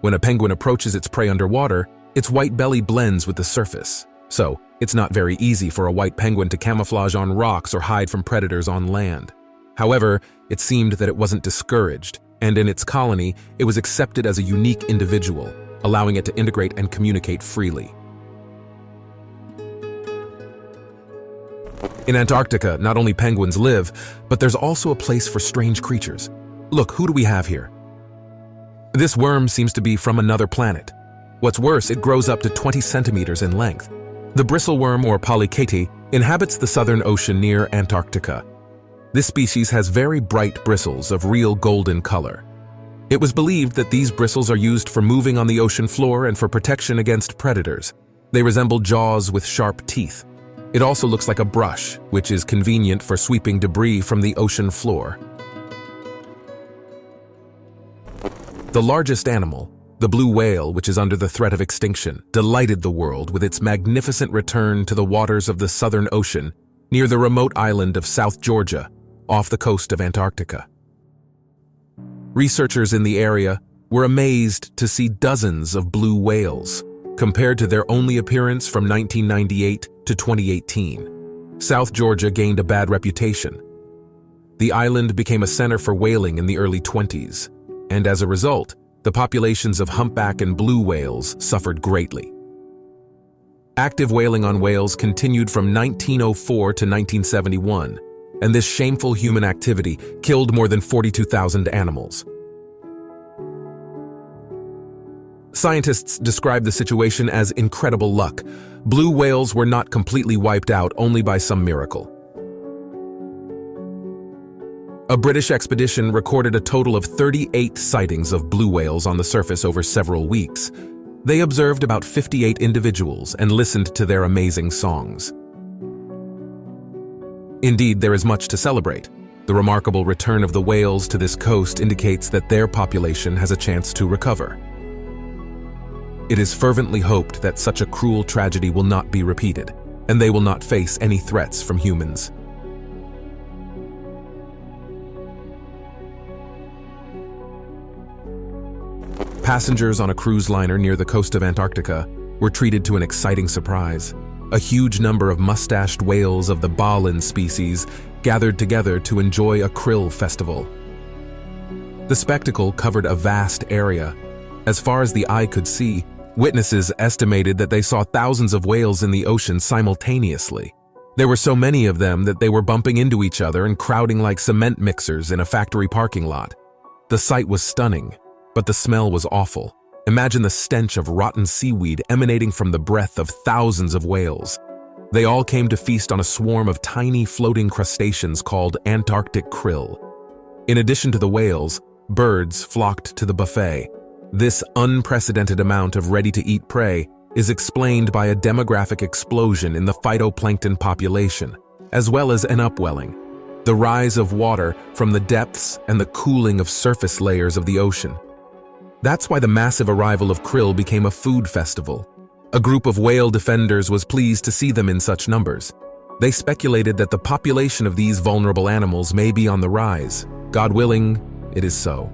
When a penguin approaches its prey underwater, its white belly blends with the surface. So, it's not very easy for a white penguin to camouflage on rocks or hide from predators on land. However, it seemed that it wasn't discouraged, and in its colony, it was accepted as a unique individual, allowing it to integrate and communicate freely. In Antarctica, not only penguins live, but there's also a place for strange creatures. Look, who do we have here? This worm seems to be from another planet. What's worse, it grows up to 20 centimeters in length. The bristleworm, or polychaete, inhabits the Southern Ocean near Antarctica. This species has very bright bristles of real golden color. It was believed that these bristles are used for moving on the ocean floor and for protection against predators. They resemble jaws with sharp teeth. It also looks like a brush, which is convenient for sweeping debris from the ocean floor. The largest animal, the blue whale, which is under the threat of extinction, delighted the world with its magnificent return to the waters of the Southern Ocean near the remote island of South Georgia, off the coast of Antarctica. Researchers in the area were amazed to see dozens of blue whales, compared to their only appearance from 1998 to 2018. South Georgia gained a bad reputation. The island became a center for whaling in the early 20s, and as a result, the populations of humpback and blue whales suffered greatly. Active whaling on whales continued from 1904 to 1971, and this shameful human activity killed more than 42,000 animals. Scientists describe the situation as incredible luck. Blue whales were not completely wiped out only by some miracle. A British expedition recorded a total of 38 sightings of blue whales on the surface over several weeks. They observed about 58 individuals and listened to their amazing songs. Indeed, there is much to celebrate. The remarkable return of the whales to this coast indicates that their population has a chance to recover. It is fervently hoped that such a cruel tragedy will not be repeated, and they will not face any threats from humans. Passengers on a cruise liner near the coast of Antarctica were treated to an exciting surprise. A huge number of mustached whales of the ballan species gathered together to enjoy a krill festival. The spectacle covered a vast area. As far as the eye could see, witnesses estimated that they saw thousands of whales in the ocean simultaneously. There were so many of them that they were bumping into each other and crowding like cement mixers in a factory parking lot. The sight was stunning, but the smell was awful. Imagine the stench of rotten seaweed emanating from the breath of thousands of whales. They all came to feast on a swarm of tiny floating crustaceans called Antarctic krill. In addition to the whales, birds flocked to the buffet. This unprecedented amount of ready-to-eat prey is explained by a demographic explosion in the phytoplankton population, as well as an upwelling, the rise of water from the depths and the cooling of surface layers of the ocean. That's why the massive arrival of krill became a food festival. A group of whale defenders was pleased to see them in such numbers. They speculated that the population of these vulnerable animals may be on the rise. God willing, it is so.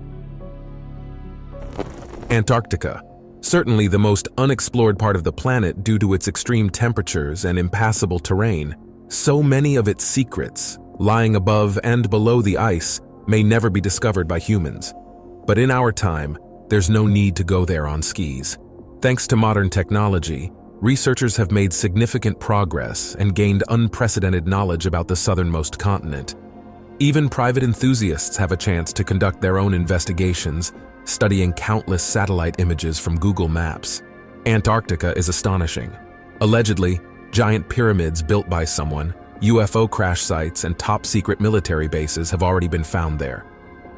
Antarctica, certainly the most unexplored part of the planet due to its extreme temperatures and impassable terrain. So many of its secrets, lying above and below the ice, may never be discovered by humans. But in our time, there's no need to go there on skis. Thanks to modern technology, researchers have made significant progress and gained unprecedented knowledge about the southernmost continent. Even private enthusiasts have a chance to conduct their own investigations, studying countless satellite images from Google Maps. Antarctica is astonishing. Allegedly, giant pyramids built by someone, UFO crash sites, and top-secret military bases have already been found there.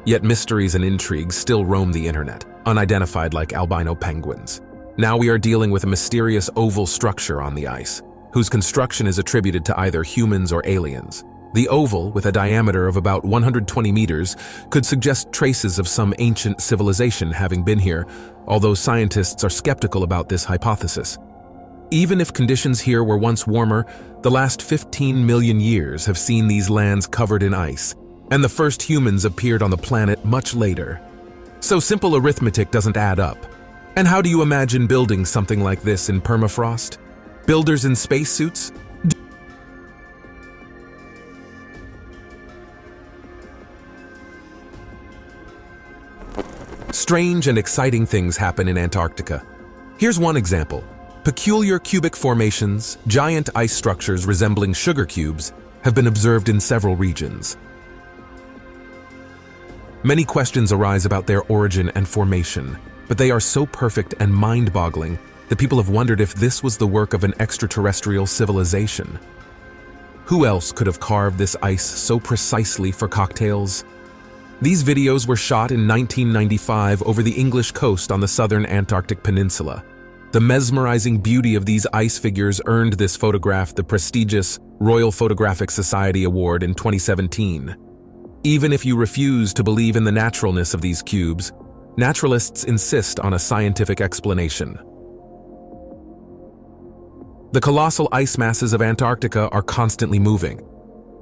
Yet mysteries and intrigues still roam the internet, unidentified like albino penguins. Now we are dealing with a mysterious oval structure on the ice, whose construction is attributed to either humans or aliens. The oval, with a diameter of about 120 meters, could suggest traces of some ancient civilization having been here, although scientists are skeptical about this hypothesis. Even if conditions here were once warmer, the last 15 million years have seen these lands covered in ice, and the first humans appeared on the planet much later. So simple arithmetic doesn't add up. And how do you imagine building something like this in permafrost? Builders in spacesuits? Strange and exciting things happen in Antarctica. Here's one example. Peculiar cubic formations, giant ice structures resembling sugar cubes, have been observed in several regions. Many questions arise about their origin and formation, but they are so perfect and mind-boggling that people have wondered if this was the work of an extraterrestrial civilization. Who else could have carved this ice so precisely for cocktails? These videos were shot in 1995 over the English coast on the southern Antarctic peninsula. The mesmerizing beauty of these ice figures earned this photograph the prestigious Royal Photographic Society Award in 2017. Even if you refuse to believe in the naturalness of these cubes, naturalists insist on a scientific explanation. The colossal ice masses of Antarctica are constantly moving.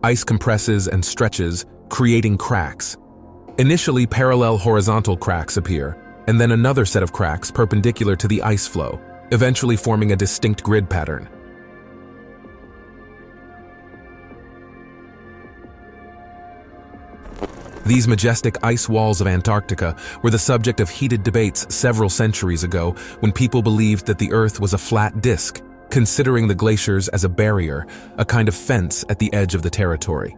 Ice compresses and stretches, creating cracks. Initially, parallel horizontal cracks appear, and then another set of cracks perpendicular to the ice flow, eventually forming a distinct grid pattern. These majestic ice walls of Antarctica were the subject of heated debates several centuries ago when people believed that the Earth was a flat disk, considering the glaciers as a barrier, a kind of fence at the edge of the territory.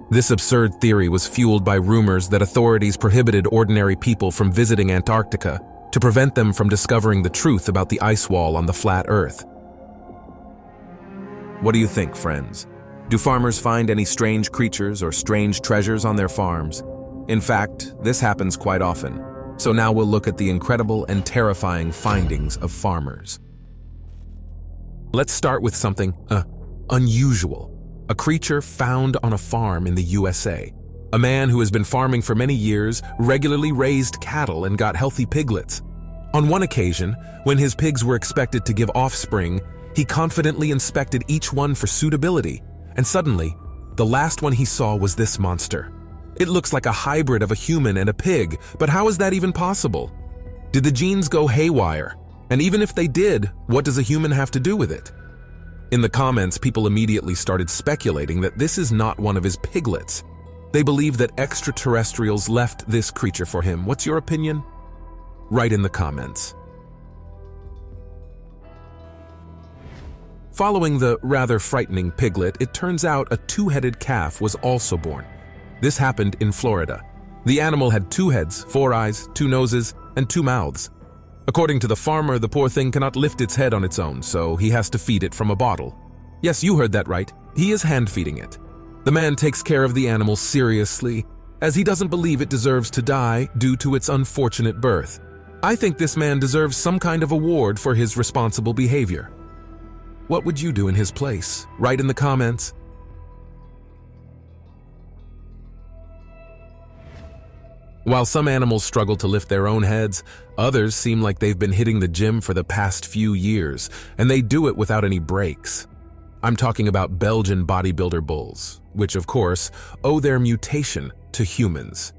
This absurd theory was fueled by rumors that authorities prohibited ordinary people from visiting Antarctica to prevent them from discovering the truth about the ice wall on the flat Earth. What do you think, friends? Do farmers find any strange creatures or strange treasures on their farms? In fact, this happens quite often. So now we'll look at the incredible and terrifying findings of farmers. Let's start with something unusual. A creature found on a farm in the USA. A man who has been farming for many years regularly raised cattle and got healthy piglets. On one occasion, when his pigs were expected to give offspring, he confidently inspected each one for suitability, and suddenly, the last one he saw was this monster. It looks like a hybrid of a human and a pig, but how is that even possible? Did the genes go haywire? And even if they did, what does a human have to do with it? In the comments, people immediately started speculating that this is not one of his piglets. They believe that extraterrestrials left this creature for him. What's your opinion? Write in the comments. Following the rather frightening piglet, it turns out a two-headed calf was also born. This happened in Florida. The animal had 2 heads, 4 eyes, 2 noses, and 2 mouths. According to the farmer, the poor thing cannot lift its head on its own, so he has to feed it from a bottle. Yes, you heard that right. He is hand-feeding it. The man takes care of the animal seriously, as he doesn't believe it deserves to die due to its unfortunate birth. I think this man deserves some kind of award for his responsible behavior. What would you do in his place? Write in the comments. While some animals struggle to lift their own heads, others seem like they've been hitting the gym for the past few years, and they do it without any breaks. I'm talking about Belgian bodybuilder bulls, which of course owe their mutation to humans.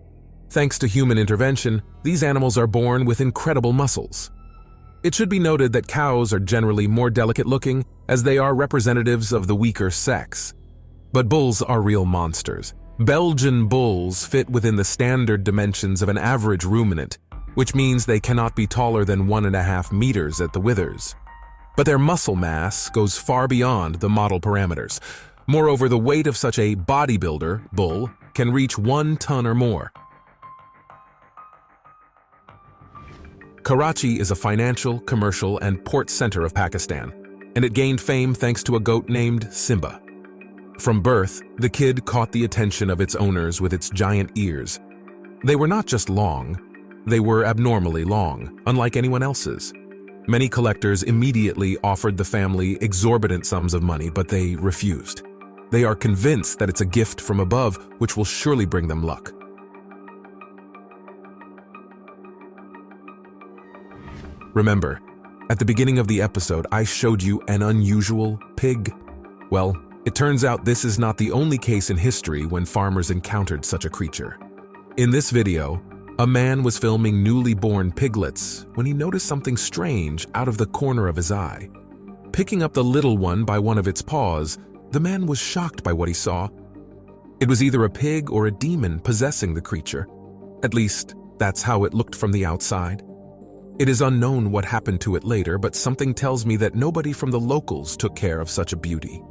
Thanks to human intervention, these animals are born with incredible muscles. It should be noted that cows are generally more delicate looking, as they are representatives of the weaker sex. But bulls are real monsters. Belgian bulls fit within the standard dimensions of an average ruminant, which means they cannot be taller than 1.5 meters at the withers. But their muscle mass goes far beyond the model parameters. Moreover, the weight of such a bodybuilder bull can reach 1 ton or more. Karachi is a financial, commercial, and port center of Pakistan, and it gained fame thanks to a goat named Simba. From birth, the kid caught the attention of its owners with its giant ears. They were not just long, they were abnormally long, unlike anyone else's. Many collectors immediately offered the family exorbitant sums of money, but they refused. They are convinced that it's a gift from above, which will surely bring them luck. Remember, at the beginning of the episode, I showed you an unusual pig. Well, it turns out this is not the only case in history when farmers encountered such a creature. In this video, a man was filming newly born piglets when he noticed something strange out of the corner of his eye. Picking up the little one by one of its paws, the man was shocked by what he saw. It was either a pig or a demon possessing the creature. At least, that's how it looked from the outside. It is unknown what happened to it later, but something tells me that nobody from the locals took care of such a beauty.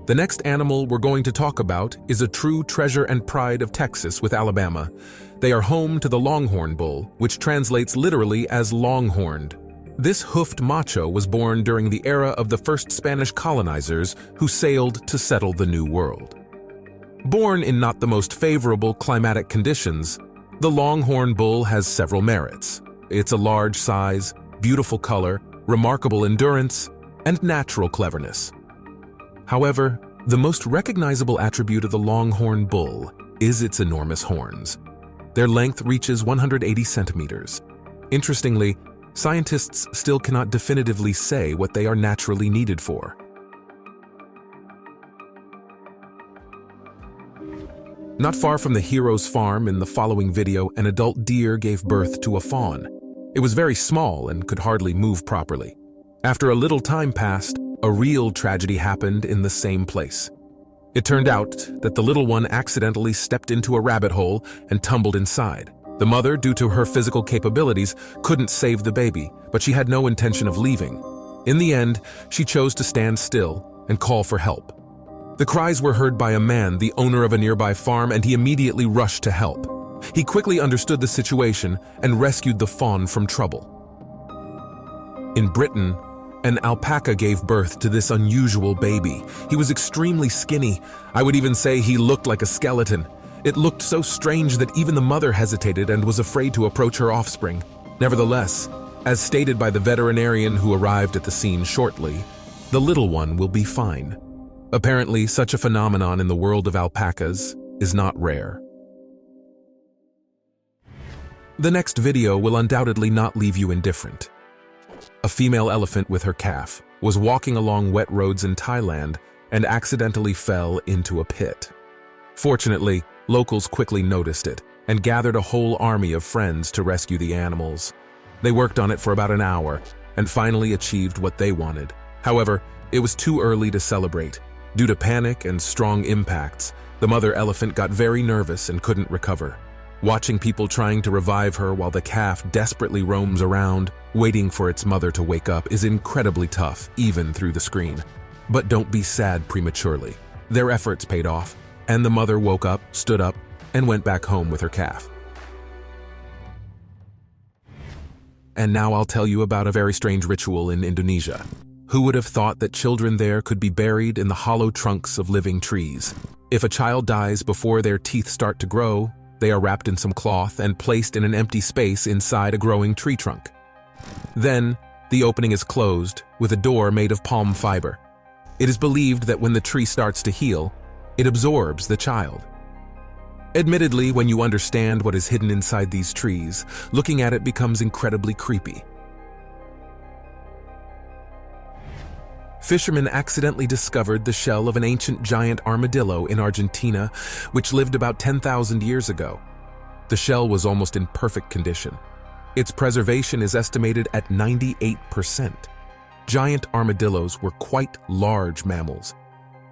The next animal we're going to talk about is a true treasure and pride of Texas with Alabama. They are home to the longhorn bull, which translates literally as longhorned. This hoofed macho was born during the era of the first Spanish colonizers who sailed to settle the New World. Born in not the most favorable climatic conditions, the longhorn bull has several merits. It's a large size, beautiful color, remarkable endurance, and natural cleverness. However, the most recognizable attribute of the longhorn bull is its enormous horns. Their length reaches 180 centimeters. Interestingly, scientists still cannot definitively say what they are naturally needed for. Not far from the hero's farm in the following video, an adult deer gave birth to a fawn. It was very small and could hardly move properly. After a little time passed, a real tragedy happened in the same place. It turned out that the little one accidentally stepped into a rabbit hole and tumbled inside. The mother, due to her physical capabilities, couldn't save the baby, but she had no intention of leaving. In the end, she chose to stand still and call for help. The cries were heard by a man, the owner of a nearby farm, and he immediately rushed to help. He quickly understood the situation and rescued the fawn from trouble. In Britain, an alpaca gave birth to this unusual baby. He was extremely skinny. I would even say he looked like a skeleton. It looked so strange that even the mother hesitated and was afraid to approach her offspring. Nevertheless, as stated by the veterinarian who arrived at the scene shortly, the little one will be fine. Apparently, such a phenomenon in the world of alpacas is not rare. The next video will undoubtedly not leave you indifferent. A female elephant with her calf was walking along wet roads in Thailand and accidentally fell into a pit. Fortunately, locals quickly noticed it and gathered a whole army of friends to rescue the animals. They worked on it for about an hour and finally achieved what they wanted. However, it was too early to celebrate. Due to panic and strong impacts, the mother elephant got very nervous and couldn't recover. Watching people trying to revive her while the calf desperately roams around, waiting for its mother to wake up, is incredibly tough, even through the screen. But don't be sad prematurely. Their efforts paid off, and the mother woke up, stood up, and went back home with her calf. And now I'll tell you about a very strange ritual in Indonesia. Who would have thought that children there could be buried in the hollow trunks of living trees? If a child dies before their teeth start to grow, they are wrapped in some cloth and placed in an empty space inside a growing tree trunk. Then, the opening is closed with a door made of palm fiber. It is believed that when the tree starts to heal, it absorbs the child. Admittedly, when you understand what is hidden inside these trees, looking at it becomes incredibly creepy. Fishermen accidentally discovered the shell of an ancient giant armadillo in Argentina, which lived about 10,000 years ago. The shell was almost in perfect condition. Its preservation is estimated at 98%. Giant armadillos were quite large mammals.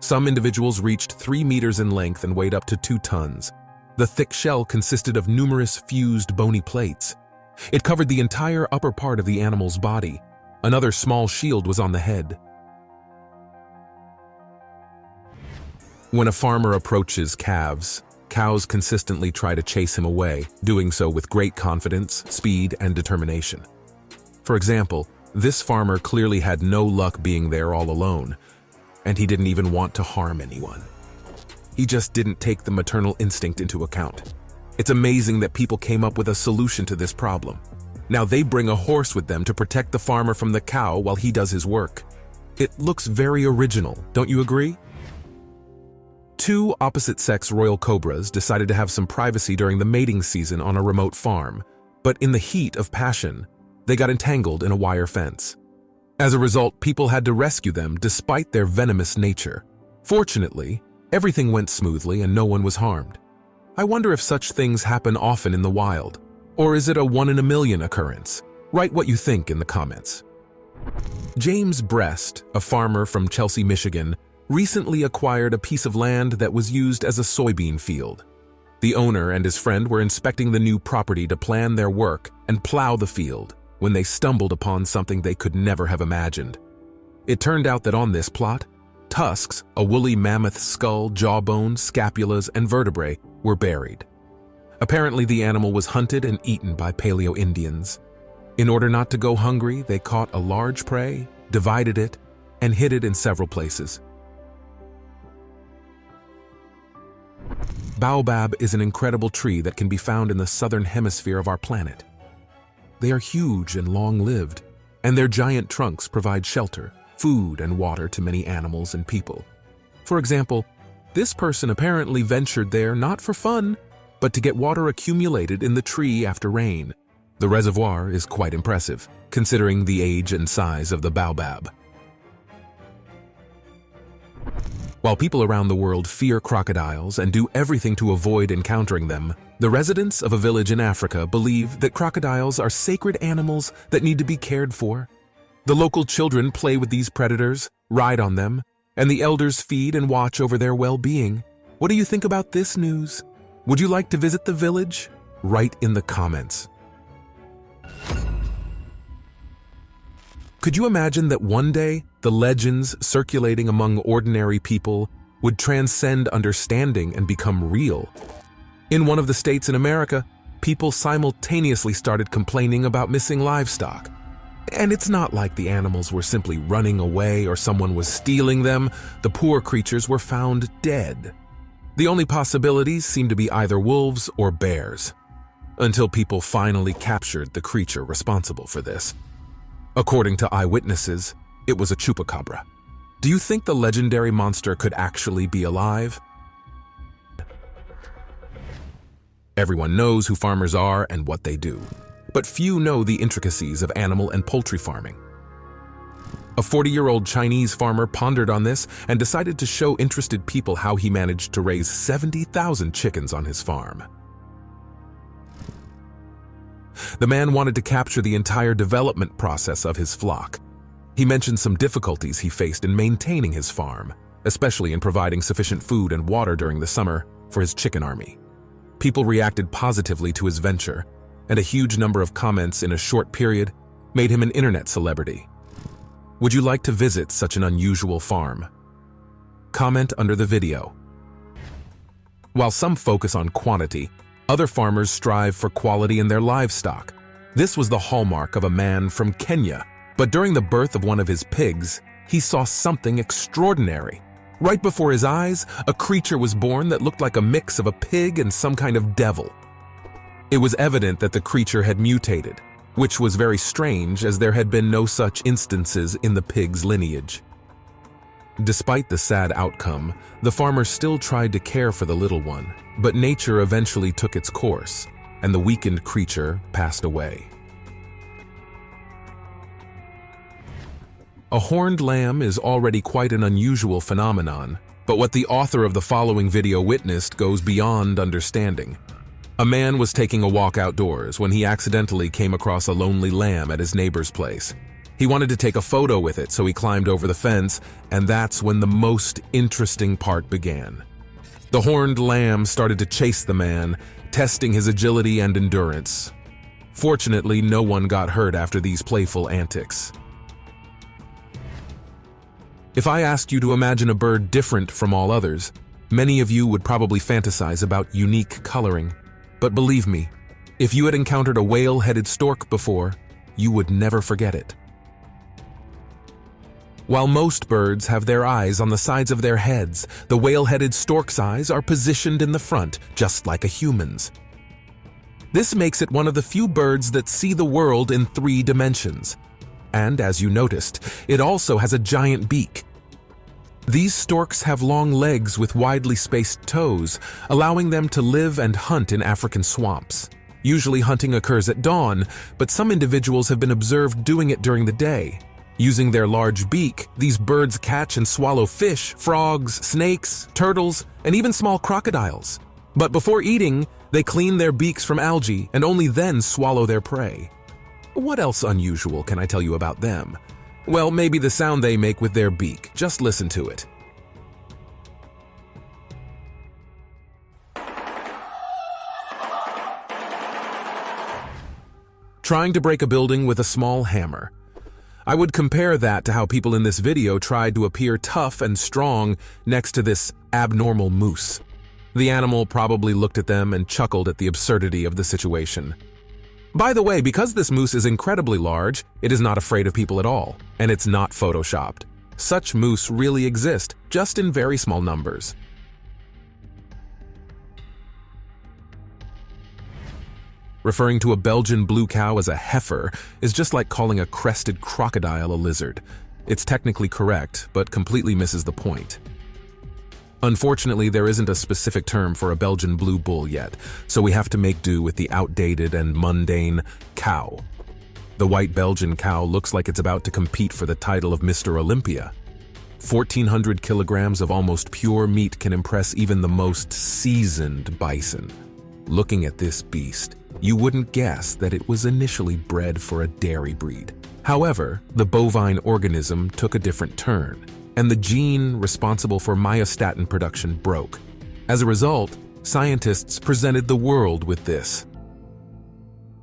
Some individuals reached 3 meters in length and weighed up to 2 tons. The thick shell consisted of numerous fused bony plates. It covered the entire upper part of the animal's body. Another small shield was on the head. When a farmer approaches calves, cows consistently try to chase him away, doing so with great confidence, speed, and determination. For example, this farmer clearly had no luck being there all alone, and he didn't even want to harm anyone. He just didn't take the maternal instinct into account. It's amazing that people came up with a solution to this problem. Now they bring a horse with them to protect the farmer from the cow while he does his work. It looks very original, don't you agree? 2 opposite-sex royal cobras decided to have some privacy during the mating season on a remote farm, but in the heat of passion, they got entangled in a wire fence. As a result, people had to rescue them despite their venomous nature. Fortunately, everything went smoothly and no one was harmed. I wonder if such things happen often in the wild, or is it a 1 in a million occurrence? Write what you think in the comments. James Brest, a farmer from Chelsea, Michigan, recently acquired a piece of land that was used as a soybean field. The owner and his friend were inspecting the new property to plan their work and plow the field when they stumbled upon something they could never have imagined. It turned out that on this plot, tusks, a woolly mammoth skull, jawbone, scapulas, and vertebrae were buried. Apparently, the animal was hunted and eaten by Paleo-Indians. In order not to go hungry, they caught a large prey, divided it, and hid it in several places. Baobab is an incredible tree that can be found in the southern hemisphere of our planet. They are huge and long-lived, and their giant trunks provide shelter, food, and water to many animals and people. For example, this person apparently ventured there not for fun, but to get water accumulated in the tree after rain. The reservoir is quite impressive, considering the age and size of the baobab. While people around the world fear crocodiles and do everything to avoid encountering them, the residents of a village in Africa believe that crocodiles are sacred animals that need to be cared for. The local children play with these predators, ride on them, and the elders feed and watch over their well-being. What do you think about this news? Would you like to visit the village? Write in the comments. Could you imagine that one day, the legends circulating among ordinary people would transcend understanding and become real? In one of the states in America, people simultaneously started complaining about missing livestock. And it's not like the animals were simply running away or someone was stealing them. The poor creatures were found dead. The only possibilities seemed to be either wolves or bears, until people finally captured the creature responsible for this. According to eyewitnesses, it was a chupacabra. Do you think the legendary monster could actually be alive? Everyone knows who farmers are and what they do, but few know the intricacies of animal and poultry farming. A 40-year-old Chinese farmer pondered on this and decided to show interested people how he managed to raise 70,000 chickens on his farm. The man wanted to capture the entire development process of his flock. He mentioned some difficulties he faced in maintaining his farm, especially in providing sufficient food and water during the summer for his chicken army. People reacted positively to his venture, and a huge number of comments in a short period made him an internet celebrity. Would you like to visit such an unusual farm? Comment under the video. While some focus on quantity, other farmers strive for quality in their livestock. This was the hallmark of a man from Kenya, but during the birth of one of his pigs, he saw something extraordinary. Right before his eyes, a creature was born that looked like a mix of a pig and some kind of devil. It was evident that the creature had mutated, which was very strange as there had been no such instances in the pig's lineage. Despite the sad outcome, the farmer still tried to care for the little one, but nature eventually took its course, and the weakened creature passed away. A horned lamb is already quite an unusual phenomenon, but what the author of the following video witnessed goes beyond understanding. A man was taking a walk outdoors when he accidentally came across a lonely lamb at his neighbor's place. He wanted to take a photo with it, so he climbed over the fence, and that's when the most interesting part began. The horned lamb started to chase the man, testing his agility and endurance. Fortunately, no one got hurt after these playful antics. If I asked you to imagine a bird different from all others, many of you would probably fantasize about unique coloring. But believe me, if you had encountered a whale-headed stork before, you would never forget it. While most birds have their eyes on the sides of their heads, the whale-headed stork's eyes are positioned in the front, just like a human's. This makes it one of the few birds that see the world in 3 dimensions. And as you noticed, it also has a giant beak. These storks have long legs with widely spaced toes, allowing them to live and hunt in African swamps. Usually hunting occurs at dawn, but some individuals have been observed doing it during the day. Using their large beak, these birds catch and swallow fish, frogs, snakes, turtles, and even small crocodiles. But before eating, they clean their beaks from algae and only then swallow their prey. What else unusual can I tell you about them? Well, maybe the sound they make with their beak. Just listen to it. Trying to break a building with a small hammer. I would compare that to how people in this video tried to appear tough and strong next to this abnormal moose. The animal probably looked at them and chuckled at the absurdity of the situation. By the way, because this moose is incredibly large, it is not afraid of people at all, and it's not photoshopped. Such moose really exist, just in very small numbers. Referring to a Belgian blue cow as a heifer is just like calling a crested crocodile a lizard. It's technically correct, but completely misses the point. Unfortunately, there isn't a specific term for a Belgian blue bull yet, so we have to make do with the outdated and mundane cow. The white Belgian cow looks like it's about to compete for the title of Mr. Olympia. 1,400 kilograms of almost pure meat can impress even the most seasoned bison. Looking at this beast, you wouldn't guess that it was initially bred for a dairy breed. However, the bovine organism took a different turn, and the gene responsible for myostatin production broke. As a result, scientists presented the world with this.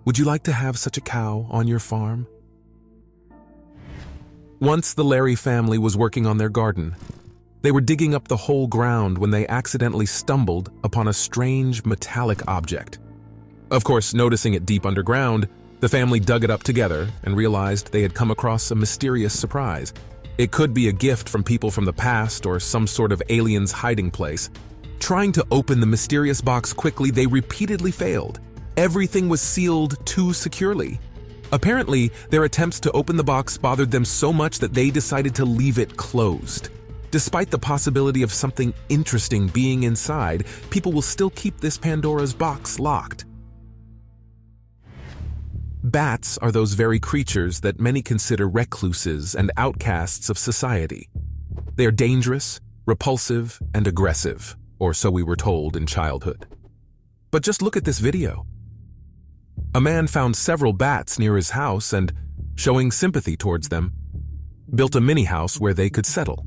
Would you like to have such a cow on your farm? Once the Larry family was working on their garden. They were digging up the whole ground when they accidentally stumbled upon a strange metallic object. Of course, noticing it deep underground, the family dug it up together and realized they had come across a mysterious surprise. It could be a gift from people from the past or some sort of alien's hiding place. Trying to open the mysterious box quickly, they repeatedly failed. Everything was sealed too securely. Apparently, their attempts to open the box bothered them so much that they decided to leave it closed. Despite the possibility of something interesting being inside, people will still keep this Pandora's box locked. Bats are those very creatures that many consider recluses and outcasts of society. They are dangerous, repulsive, and aggressive, or so we were told in childhood. But just look at this video. A man found several bats near his house and, showing sympathy towards them, built a mini house where they could settle.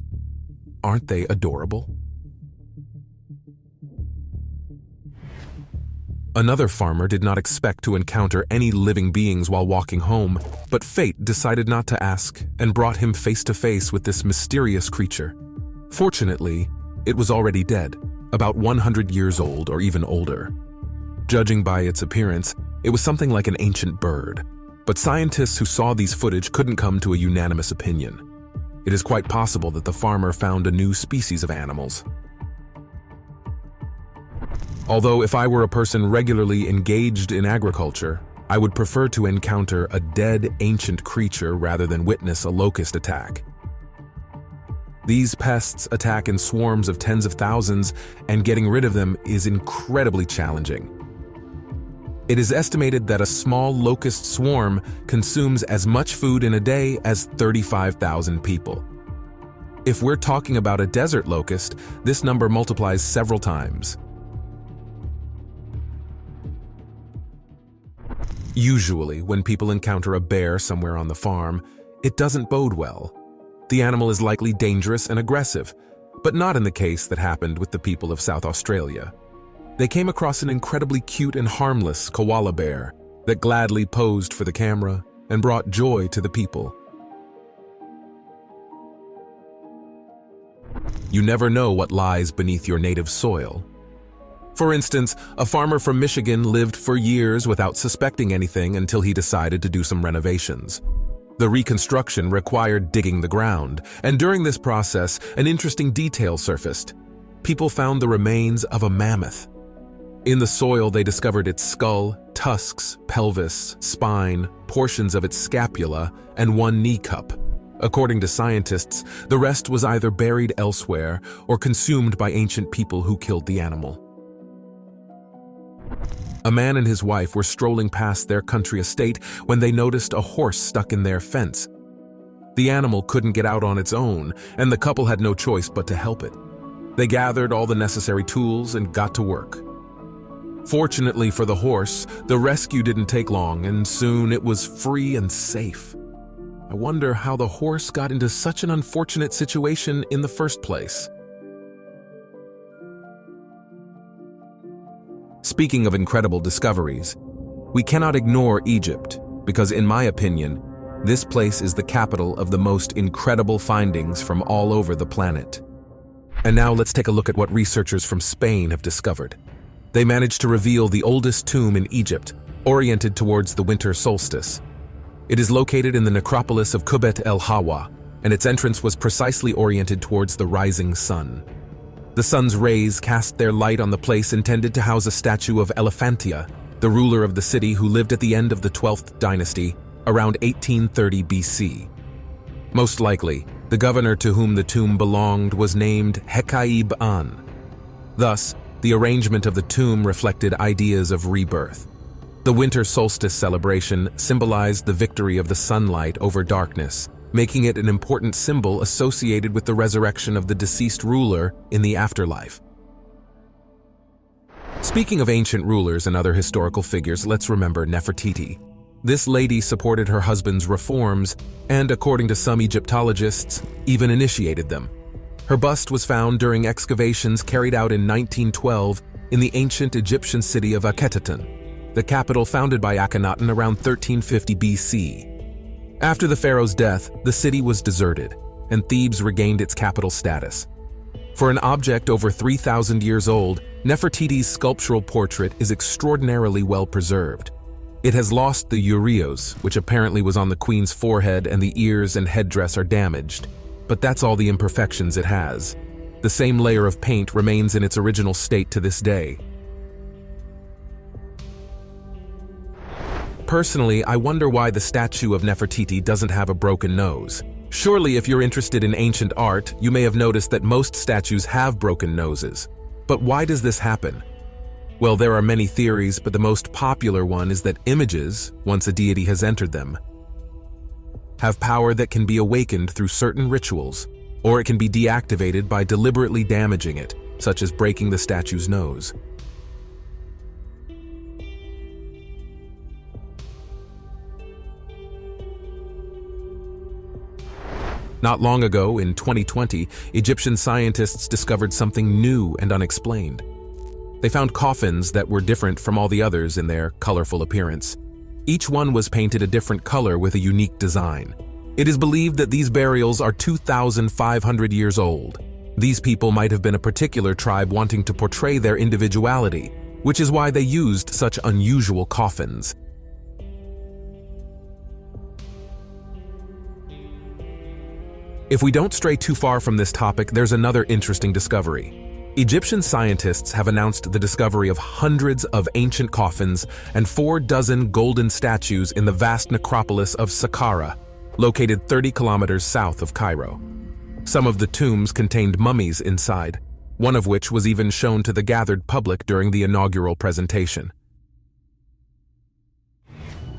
Aren't they adorable? Another farmer did not expect to encounter any living beings while walking home, but fate decided not to ask and brought him face to face with this mysterious creature. Fortunately, it was already dead, about 100 years old or even older. Judging by its appearance, it was something like an ancient bird, but scientists who saw these footage couldn't come to a unanimous opinion. It is quite possible that the farmer found a new species of animals. Although if I were a person regularly engaged in agriculture, I would prefer to encounter a dead ancient creature rather than witness a locust attack. These pests attack in swarms of tens of thousands, and getting rid of them is incredibly challenging. It is estimated that a small locust swarm consumes as much food in a day as 35,000 people. If we're talking about a desert locust, this number multiplies several times. Usually, when people encounter a bear somewhere on the farm, it doesn't bode well. The animal is likely dangerous and aggressive, but not in the case that happened with the people of South Australia. They came across an incredibly cute and harmless koala bear that gladly posed for the camera and brought joy to the people. You never know what lies beneath your native soil. For instance, a farmer from Michigan lived for years without suspecting anything until he decided to do some renovations. The reconstruction required digging the ground, and during this process, an interesting detail surfaced. People found the remains of a mammoth. In the soil, they discovered its skull, tusks, pelvis, spine, portions of its scapula, and one knee cup. According to scientists, the rest was either buried elsewhere or consumed by ancient people who killed the animal. A man and his wife were strolling past their country estate when they noticed a horse stuck in their fence. The animal couldn't get out on its own, and the couple had no choice but to help it. They gathered all the necessary tools and got to work. Fortunately for the horse, the rescue didn't take long, and soon it was free and safe. I wonder how the horse got into such an unfortunate situation in the first place. Speaking of incredible discoveries, we cannot ignore Egypt because, in my opinion, this place is the capital of the most incredible findings from all over the planet. And now let's take a look at what researchers from Spain have discovered. They managed to reveal the oldest tomb in Egypt, oriented towards the winter solstice. It is located in the necropolis of Kubet el Hawa, and its entrance was precisely oriented towards the rising sun. The sun's rays cast their light on the place intended to house a statue of Elephantia, the ruler of the city who lived at the end of the 12th dynasty, around 1830 BC. Most likely, the governor to whom the tomb belonged was named Hekaib-An. Thus, the arrangement of the tomb reflected ideas of rebirth. The winter solstice celebration symbolized the victory of the sunlight over darkness, making it an important symbol associated with the resurrection of the deceased ruler in the afterlife. Speaking of ancient rulers and other historical figures, let's remember Nefertiti. This lady supported her husband's reforms and, according to some Egyptologists, even initiated them. Her bust was found during excavations carried out in 1912 in the ancient Egyptian city of Akhetaten, the capital founded by Akhenaten around 1350 BC. After the pharaoh's death, the city was deserted, and Thebes regained its capital status. For an object over 3,000 years old, Nefertiti's sculptural portrait is extraordinarily well preserved. It has lost the urios, which apparently was on the queen's forehead, and the ears and headdress are damaged. But that's all the imperfections it has. The same layer of paint remains in its original state to this day. Personally, I wonder why the statue of Nefertiti doesn't have a broken nose. Surely, if you're interested in ancient art, you may have noticed that most statues have broken noses. But why does this happen? Well, there are many theories, but the most popular one is that images, once a deity has entered them, have power that can be awakened through certain rituals, or it can be deactivated by deliberately damaging it, such as breaking the statue's nose. Not long ago, in 2020, Egyptian scientists discovered something new and unexplained. They found coffins that were different from all the others in their colorful appearance. Each one was painted a different color with a unique design. It is believed that these burials are 2,500 years old. These people might have been a particular tribe wanting to portray their individuality, which is why they used such unusual coffins. If we don't stray too far from this topic, there's another interesting discovery. Egyptian scientists have announced the discovery of hundreds of ancient coffins and 4 dozen golden statues in the vast necropolis of Saqqara, located 30 kilometers south of Cairo. Some of the tombs contained mummies inside, one of which was even shown to the gathered public during the inaugural presentation.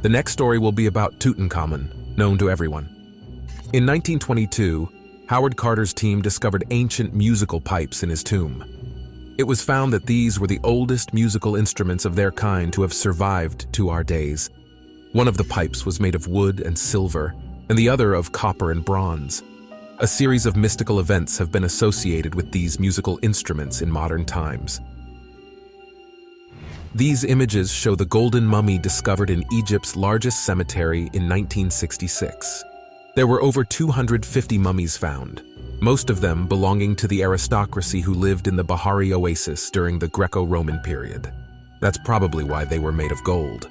The next story will be about Tutankhamun, known to everyone. In 1922, Howard Carter's team discovered ancient musical pipes in his tomb. It was found that these were the oldest musical instruments of their kind to have survived to our days. One of the pipes was made of wood and silver, and the other of copper and bronze. A series of mystical events have been associated with these musical instruments in modern times. These images show the golden mummy discovered in Egypt's largest cemetery in 1966. There were over 250 mummies found, most of them belonging to the aristocracy who lived in the Bahari Oasis during the Greco-Roman period. That's probably why they were made of gold.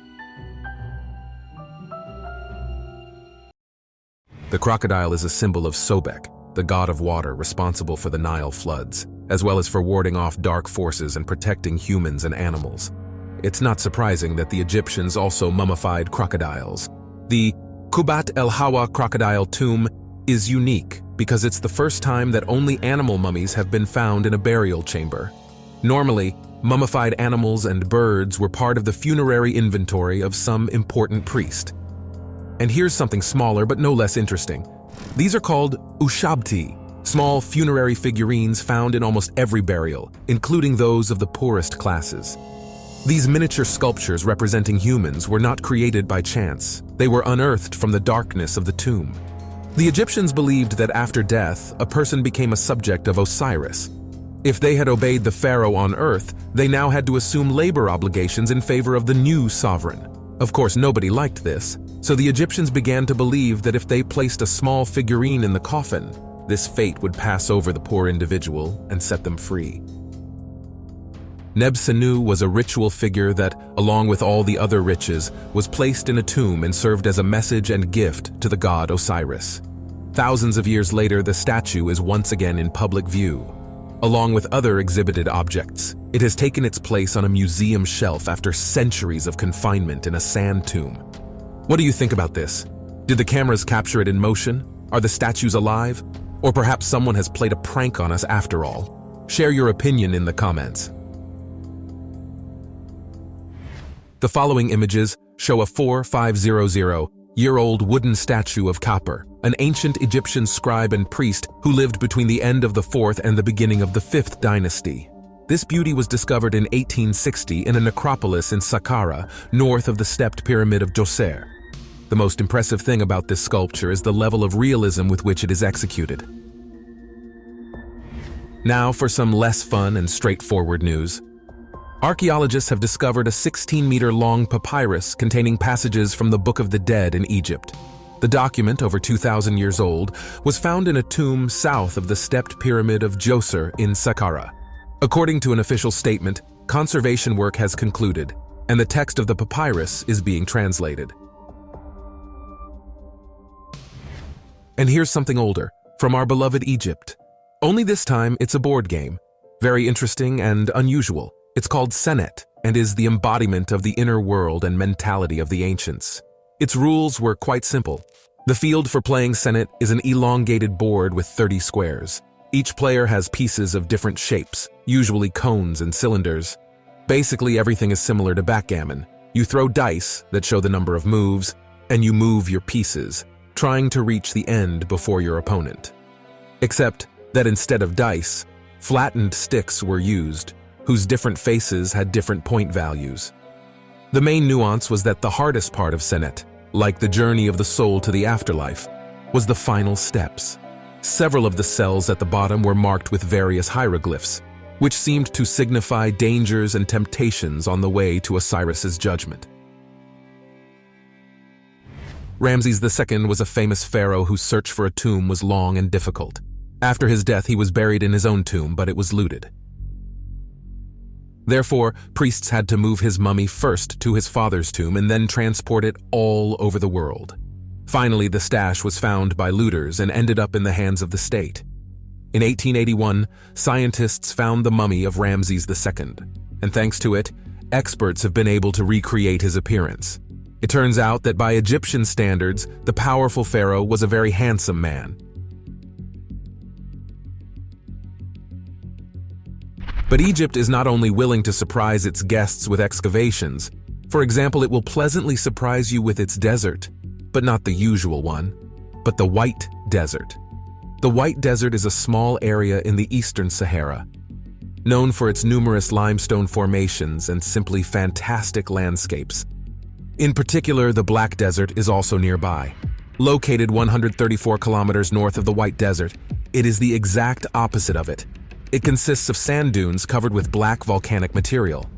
The crocodile is a symbol of Sobek, the god of water responsible for the Nile floods, as well as for warding off dark forces and protecting humans and animals. It's not surprising that the Egyptians also mummified crocodiles. The Qubat el-Hawa crocodile tomb is unique because it's the first time that only animal mummies have been found in a burial chamber. Normally, mummified animals and birds were part of the funerary inventory of some important priest. And here's something smaller but no less interesting. These are called ushabti, small funerary figurines found in almost every burial, including those of the poorest classes. These miniature sculptures representing humans were not created by chance. They were unearthed from the darkness of the tomb. The Egyptians believed that after death, a person became a subject of Osiris. If they had obeyed the pharaoh on earth, they now had to assume labor obligations in favor of the new sovereign. Of course, nobody liked this, so the Egyptians began to believe that if they placed a small figurine in the coffin, this fate would pass over the poor individual and set them free. Nebsenu was a ritual figure that, along with all the other riches, was placed in a tomb and served as a message and gift to the god Osiris. Thousands of years later, the statue is once again in public view. Along with other exhibited objects, it has taken its place on a museum shelf after centuries of confinement in a sand tomb. What do you think about this? Did the cameras capture it in motion? Are the statues alive? Or perhaps someone has played a prank on us after all? Share your opinion in the comments. The following images show a 4,500-year-old wooden statue of Khafre, an ancient Egyptian scribe and priest who lived between the end of the 4th and the beginning of the 5th dynasty. This beauty was discovered in 1860 in a necropolis in Saqqara, north of the stepped pyramid of Djoser. The most impressive thing about this sculpture is the level of realism with which it is executed. Now for some less fun and straightforward news. Archaeologists have discovered a 16-meter-long papyrus containing passages from the Book of the Dead in Egypt. The document, over 2,000 years old, was found in a tomb south of the stepped pyramid of Djoser in Saqqara. According to an official statement, conservation work has concluded, and the text of the papyrus is being translated. And here's something older, from our beloved Egypt. Only this time, it's a board game. Very interesting and unusual. It's called Senet, and is the embodiment of the inner world and mentality of the ancients. Its rules were quite simple. The field for playing Senet is an elongated board with 30 squares. Each player has pieces of different shapes, usually cones and cylinders. Basically, everything is similar to backgammon. You throw dice that show the number of moves, and you move your pieces, trying to reach the end before your opponent. Except that instead of dice, flattened sticks were used, whose different faces had different point values. The main nuance was that the hardest part of Senet, like the journey of the soul to the afterlife, was the final steps. Several of the cells at the bottom were marked with various hieroglyphs, which seemed to signify dangers and temptations on the way to Osiris's judgment. Ramses II was a famous pharaoh whose search for a tomb was long and difficult. After his death, he was buried in his own tomb, but it was looted. Therefore, priests had to move his mummy first to his father's tomb and then transport it all over the world. Finally, the stash was found by looters and ended up in the hands of the state. In 1881, scientists found the mummy of Ramses II, and thanks to it, experts have been able to recreate his appearance. It turns out that by Egyptian standards, the powerful pharaoh was a very handsome man. But Egypt is not only willing to surprise its guests with excavations. For example, it will pleasantly surprise you with its desert, but not the usual one, but the White Desert. The White Desert is a small area in the eastern Sahara, known for its numerous limestone formations and simply fantastic landscapes. In particular, the Black Desert is also nearby. Located 134 kilometers north of the White Desert, it is the exact opposite of it. It consists of sand dunes covered with black volcanic material.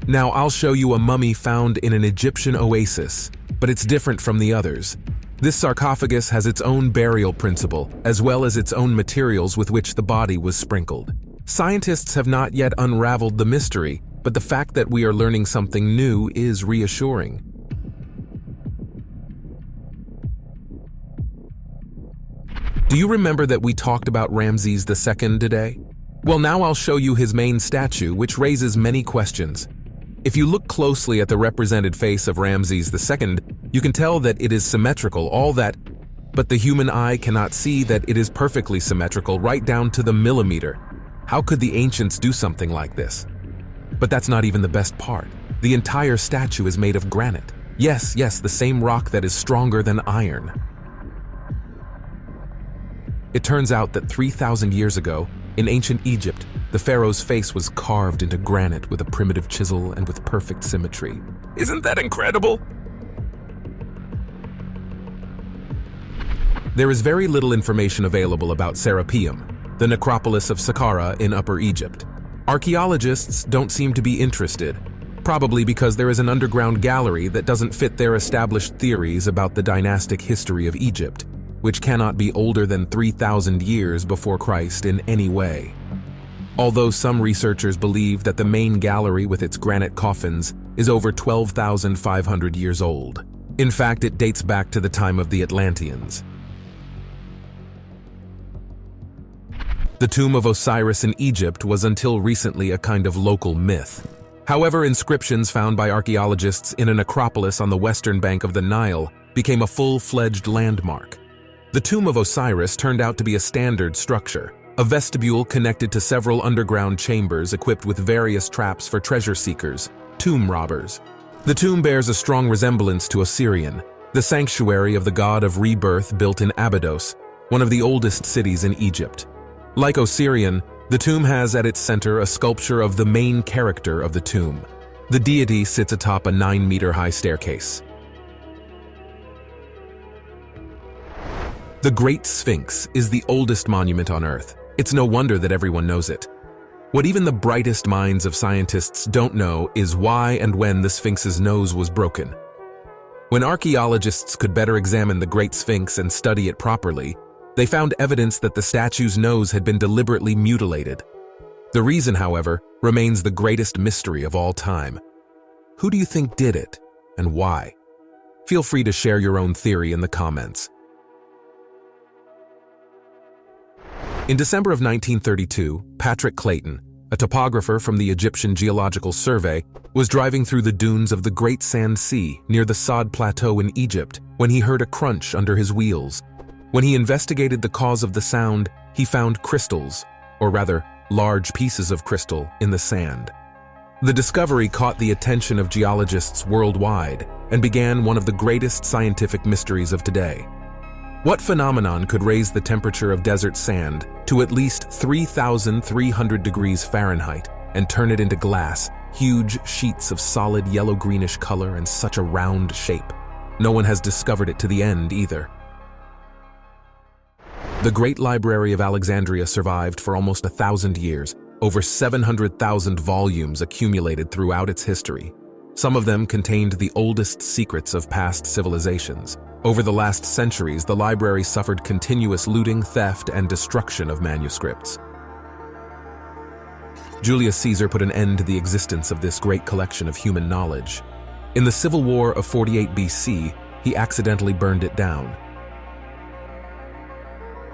Now I'll show you a mummy found in an Egyptian oasis, but it's different from the others. This sarcophagus has its own burial principle, as well as its own materials with which the body was sprinkled. Scientists have not yet unraveled the mystery, but the fact that we are learning something new is reassuring. Do you remember that we talked about Ramses II today? Well, now I'll show you his main statue, which raises many questions. If you look closely at the represented face of Ramses II, you can tell that it is symmetrical, but the human eye cannot see that it is perfectly symmetrical right down to the millimeter. How could the ancients do something like this? But that's not even the best part. The entire statue is made of granite. Yes, the same rock that is stronger than iron. It turns out that 3,000 years ago, in ancient Egypt, the pharaoh's face was carved into granite with a primitive chisel and with perfect symmetry. Isn't that incredible? There is very little information available about Serapeum, the necropolis of Saqqara in Upper Egypt. Archaeologists don't seem to be interested, probably because there is an underground gallery that doesn't fit their established theories about the dynastic history of Egypt, which cannot be older than 3,000 years before Christ in any way. Although some researchers believe that the main gallery with its granite coffins is over 12,500 years old. In fact, it dates back to the time of the Atlanteans. The tomb of Osiris in Egypt was until recently a kind of local myth. However, inscriptions found by archaeologists in a necropolis on the western bank of the Nile became a full-fledged landmark. The tomb of Osiris turned out to be a standard structure, a vestibule connected to several underground chambers equipped with various traps for treasure seekers, tomb robbers. The tomb bears a strong resemblance to Osirian, the sanctuary of the god of rebirth built in Abydos, one of the oldest cities in Egypt. Like Osirian, the tomb has at its center a sculpture of the main character of the tomb. The deity sits atop a 9-meter-high staircase. The Great Sphinx is the oldest monument on Earth. It's no wonder that everyone knows it. What even the brightest minds of scientists don't know is why and when the Sphinx's nose was broken. When archaeologists could better examine the Great Sphinx and study it properly, they found evidence that the statue's nose had been deliberately mutilated. The reason, however, remains the greatest mystery of all time. Who do you think did it, and why? Feel free to share your own theory in the comments. In December of 1932, Patrick Clayton, a topographer from the Egyptian Geological Survey, was driving through the dunes of the Great Sand Sea near the Sod Plateau in Egypt when he heard a crunch under his wheels. When he investigated the cause of the sound, he found crystals, or rather, large pieces of crystal, in the sand. The discovery caught the attention of geologists worldwide and began one of the greatest scientific mysteries of today. What phenomenon could raise the temperature of desert sand to at least 3,300 degrees Fahrenheit and turn it into glass, huge sheets of solid yellow-greenish color and such a round shape? No one has discovered it to the end either. The Great Library of Alexandria survived for almost 1,000 years, over 700,000 volumes accumulated throughout its history. Some of them contained the oldest secrets of past civilizations. Over the last centuries, the library suffered continuous looting, theft, and destruction of manuscripts. Julius Caesar put an end to the existence of this great collection of human knowledge. In the Civil War of 48 BC, he accidentally burned it down.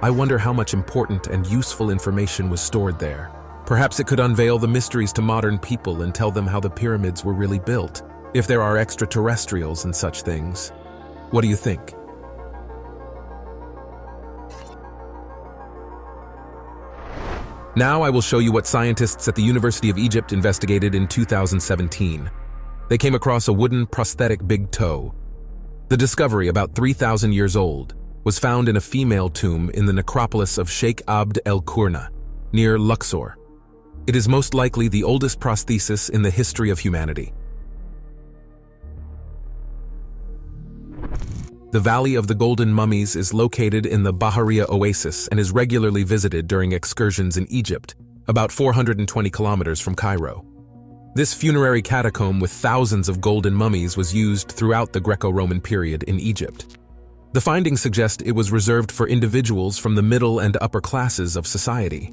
I wonder how much important and useful information was stored there. Perhaps it could unveil the mysteries to modern people and tell them how the pyramids were really built, if there are extraterrestrials and such things. What do you think? Now I will show you what scientists at the University of Egypt investigated in 2017. They came across a wooden prosthetic big toe. The discovery, about 3,000 years old, was found in a female tomb in the necropolis of Sheikh Abd el-Qurna, near Luxor. It is most likely the oldest prosthesis in the history of humanity. The Valley of the Golden Mummies is located in the Bahariya Oasis and is regularly visited during excursions in Egypt, about 420 kilometers from Cairo. This funerary catacomb with thousands of golden mummies was used throughout the Greco-Roman period in Egypt. The findings suggest it was reserved for individuals from the middle and upper classes of society.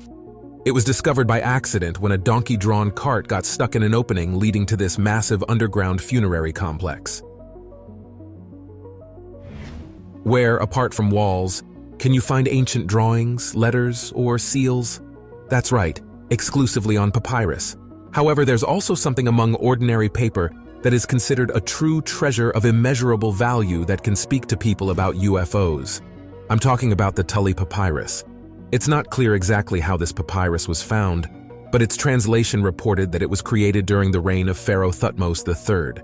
It was discovered by accident when a donkey-drawn cart got stuck in an opening leading to this massive underground funerary complex. Where, apart from walls, can you find ancient drawings, letters, or seals? That's right, exclusively on papyrus. However, there's also something among ordinary paper that is considered a true treasure of immeasurable value that can speak to people about UFOs. I'm talking about the Tully Papyrus. It's not clear exactly how this papyrus was found, but its translation reported that it was created during the reign of Pharaoh Thutmose III.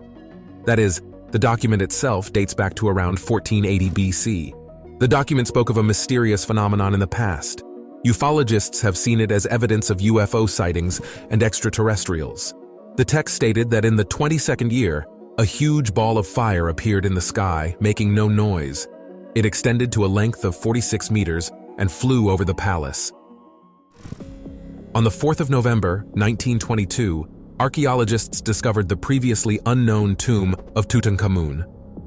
That is, the document itself dates back to around 1480 BC. The document spoke of a mysterious phenomenon in the past. Ufologists have seen it as evidence of UFO sightings and extraterrestrials. The text stated that in the 22nd year, a huge ball of fire appeared in the sky, making no noise. It extended to a length of 46 meters and flew over the palace. On the 4th of November, 1922, archaeologists discovered the previously unknown tomb of Tutankhamun.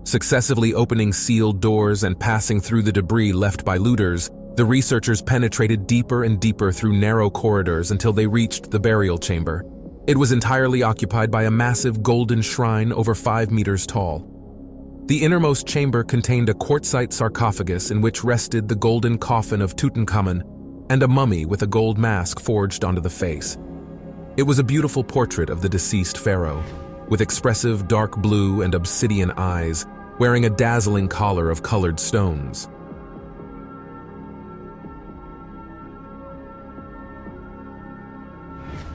Successively opening sealed doors and passing through the debris left by looters, the researchers penetrated deeper and deeper through narrow corridors until they reached the burial chamber. It was entirely occupied by a massive golden shrine over 5 meters tall. The innermost chamber contained a quartzite sarcophagus in which rested the golden coffin of Tutankhamun, and a mummy with a gold mask forged onto the face. It was a beautiful portrait of the deceased pharaoh, with expressive dark blue and obsidian eyes, wearing a dazzling collar of colored stones.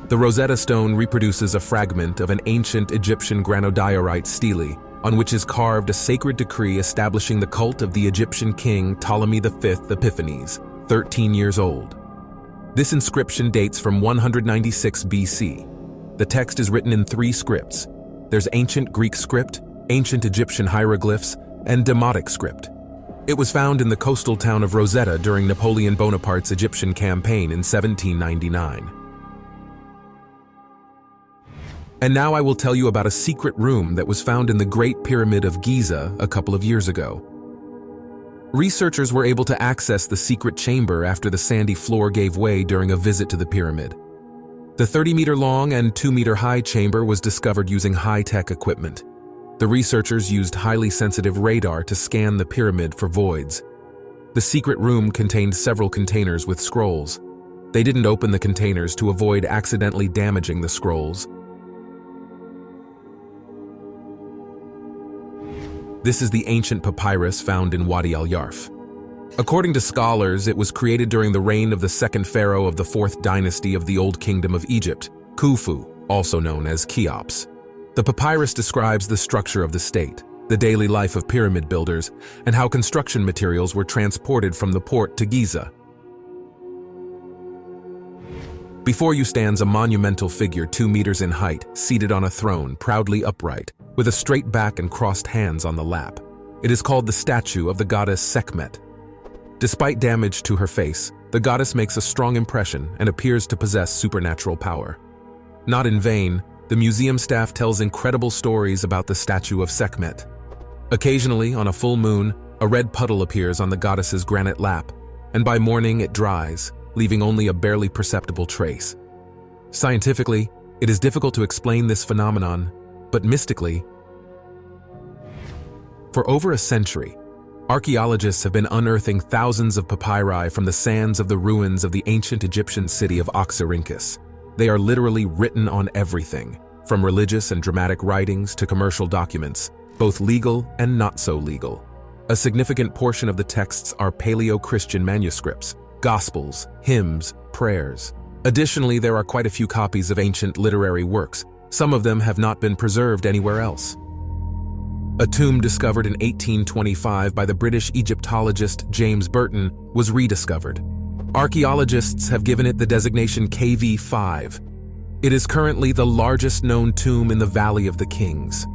The Rosetta Stone reproduces a fragment of an ancient Egyptian granodiorite stele, on which is carved a sacred decree establishing the cult of the Egyptian king Ptolemy V Epiphanes, 13 years old. This inscription dates from 196 BC. The text is written in 3 scripts. There's ancient Greek script, ancient Egyptian hieroglyphs, and Demotic script. It was found in the coastal town of Rosetta during Napoleon Bonaparte's Egyptian campaign in 1799. And now I will tell you about a secret room that was found in the Great Pyramid of Giza a couple of years ago. Researchers were able to access the secret chamber after the sandy floor gave way during a visit to the pyramid. The 30-meter-long and 2-meter-high chamber was discovered using high-tech equipment. The researchers used highly sensitive radar to scan the pyramid for voids. The secret room contained several containers with scrolls. They didn't open the containers to avoid accidentally damaging the scrolls. This is the ancient papyrus found in Wadi al-Yarf. According to scholars, it was created during the reign of the second pharaoh of the 4th dynasty of the Old Kingdom of Egypt, Khufu, also known as Cheops. The papyrus describes the structure of the state, the daily life of pyramid builders, and how construction materials were transported from the port to Giza. Before you stands a monumental figure 2 meters in height, seated on a throne, proudly upright, with a straight back and crossed hands on the lap. It is called the statue of the goddess Sekhmet. Despite damage to her face, the goddess makes a strong impression and appears to possess supernatural power. Not in vain, the museum staff tells incredible stories about the statue of Sekhmet. Occasionally, on a full moon, a red puddle appears on the goddess's granite lap, and by morning it dries, leaving only a barely perceptible trace. Scientifically, it is difficult to explain this phenomenon, but mystically, for over a century, archaeologists have been unearthing thousands of papyri from the sands of the ruins of the ancient Egyptian city of Oxyrhynchus. They are literally written on everything, from religious and dramatic writings to commercial documents, both legal and not so legal. A significant portion of the texts are Paleo-Christian manuscripts, gospels, hymns, prayers. Additionally, there are quite a few copies of ancient literary works. Some of them have not been preserved anywhere else. A tomb discovered in 1825 by the British Egyptologist James Burton was rediscovered. Archaeologists have given it the designation KV5. It is currently the largest known tomb in the Valley of the Kings.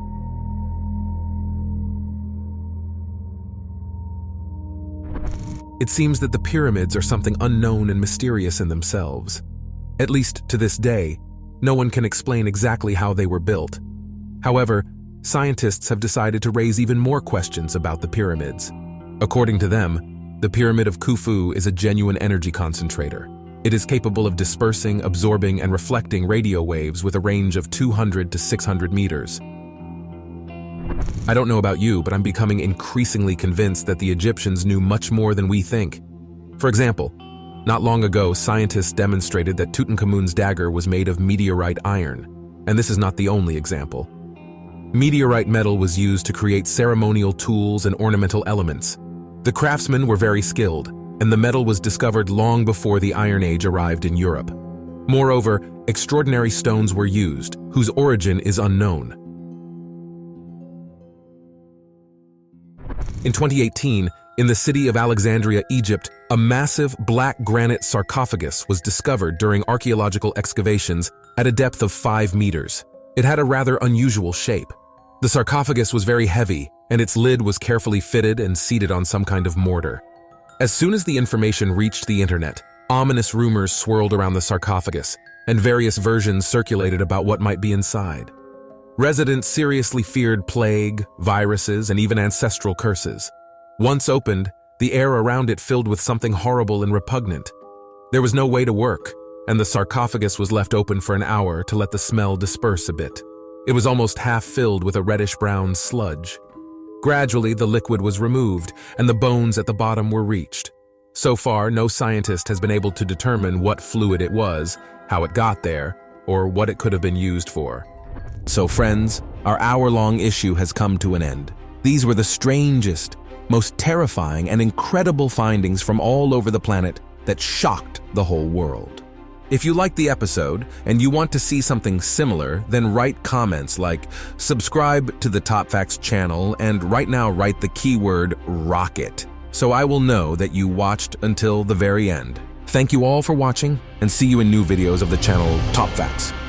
It seems that the pyramids are something unknown and mysterious in themselves. At least to this day, no one can explain exactly how they were built. However, scientists have decided to raise even more questions about the pyramids. According to them, the Pyramid of Khufu is a genuine energy concentrator. It is capable of dispersing, absorbing, and reflecting radio waves with a range of 200 to 600 meters. I don't know about you, but I'm becoming increasingly convinced that the Egyptians knew much more than we think. For example, not long ago, scientists demonstrated that Tutankhamun's dagger was made of meteorite iron, and this is not the only example. Meteorite metal was used to create ceremonial tools and ornamental elements. The craftsmen were very skilled, and the metal was discovered long before the Iron Age arrived in Europe. Moreover, extraordinary stones were used, whose origin is unknown. In 2018, in the city of Alexandria, Egypt, a massive black granite sarcophagus was discovered during archaeological excavations at a depth of 5 meters. It had a rather unusual shape. The sarcophagus was very heavy, and its lid was carefully fitted and seated on some kind of mortar. As soon as the information reached the internet, ominous rumors swirled around the sarcophagus, and various versions circulated about what might be inside. Residents seriously feared plague, viruses, and even ancestral curses. Once opened, the air around it filled with something horrible and repugnant. There was no way to work, and the sarcophagus was left open for an hour to let the smell disperse a bit. It was almost half filled with a reddish-brown sludge. Gradually, the liquid was removed, and the bones at the bottom were reached. So far, no scientist has been able to determine what fluid it was, how it got there, or what it could have been used for. So friends, our hour-long issue has come to an end. These were the strangest, most terrifying, and incredible findings from all over the planet that shocked the whole world. If you liked the episode and you want to see something similar, then write comments like subscribe to the TopFacts channel and right now write the keyword rocket, so I will know that you watched until the very end. Thank you all for watching and see you in new videos of the channel TopFacts.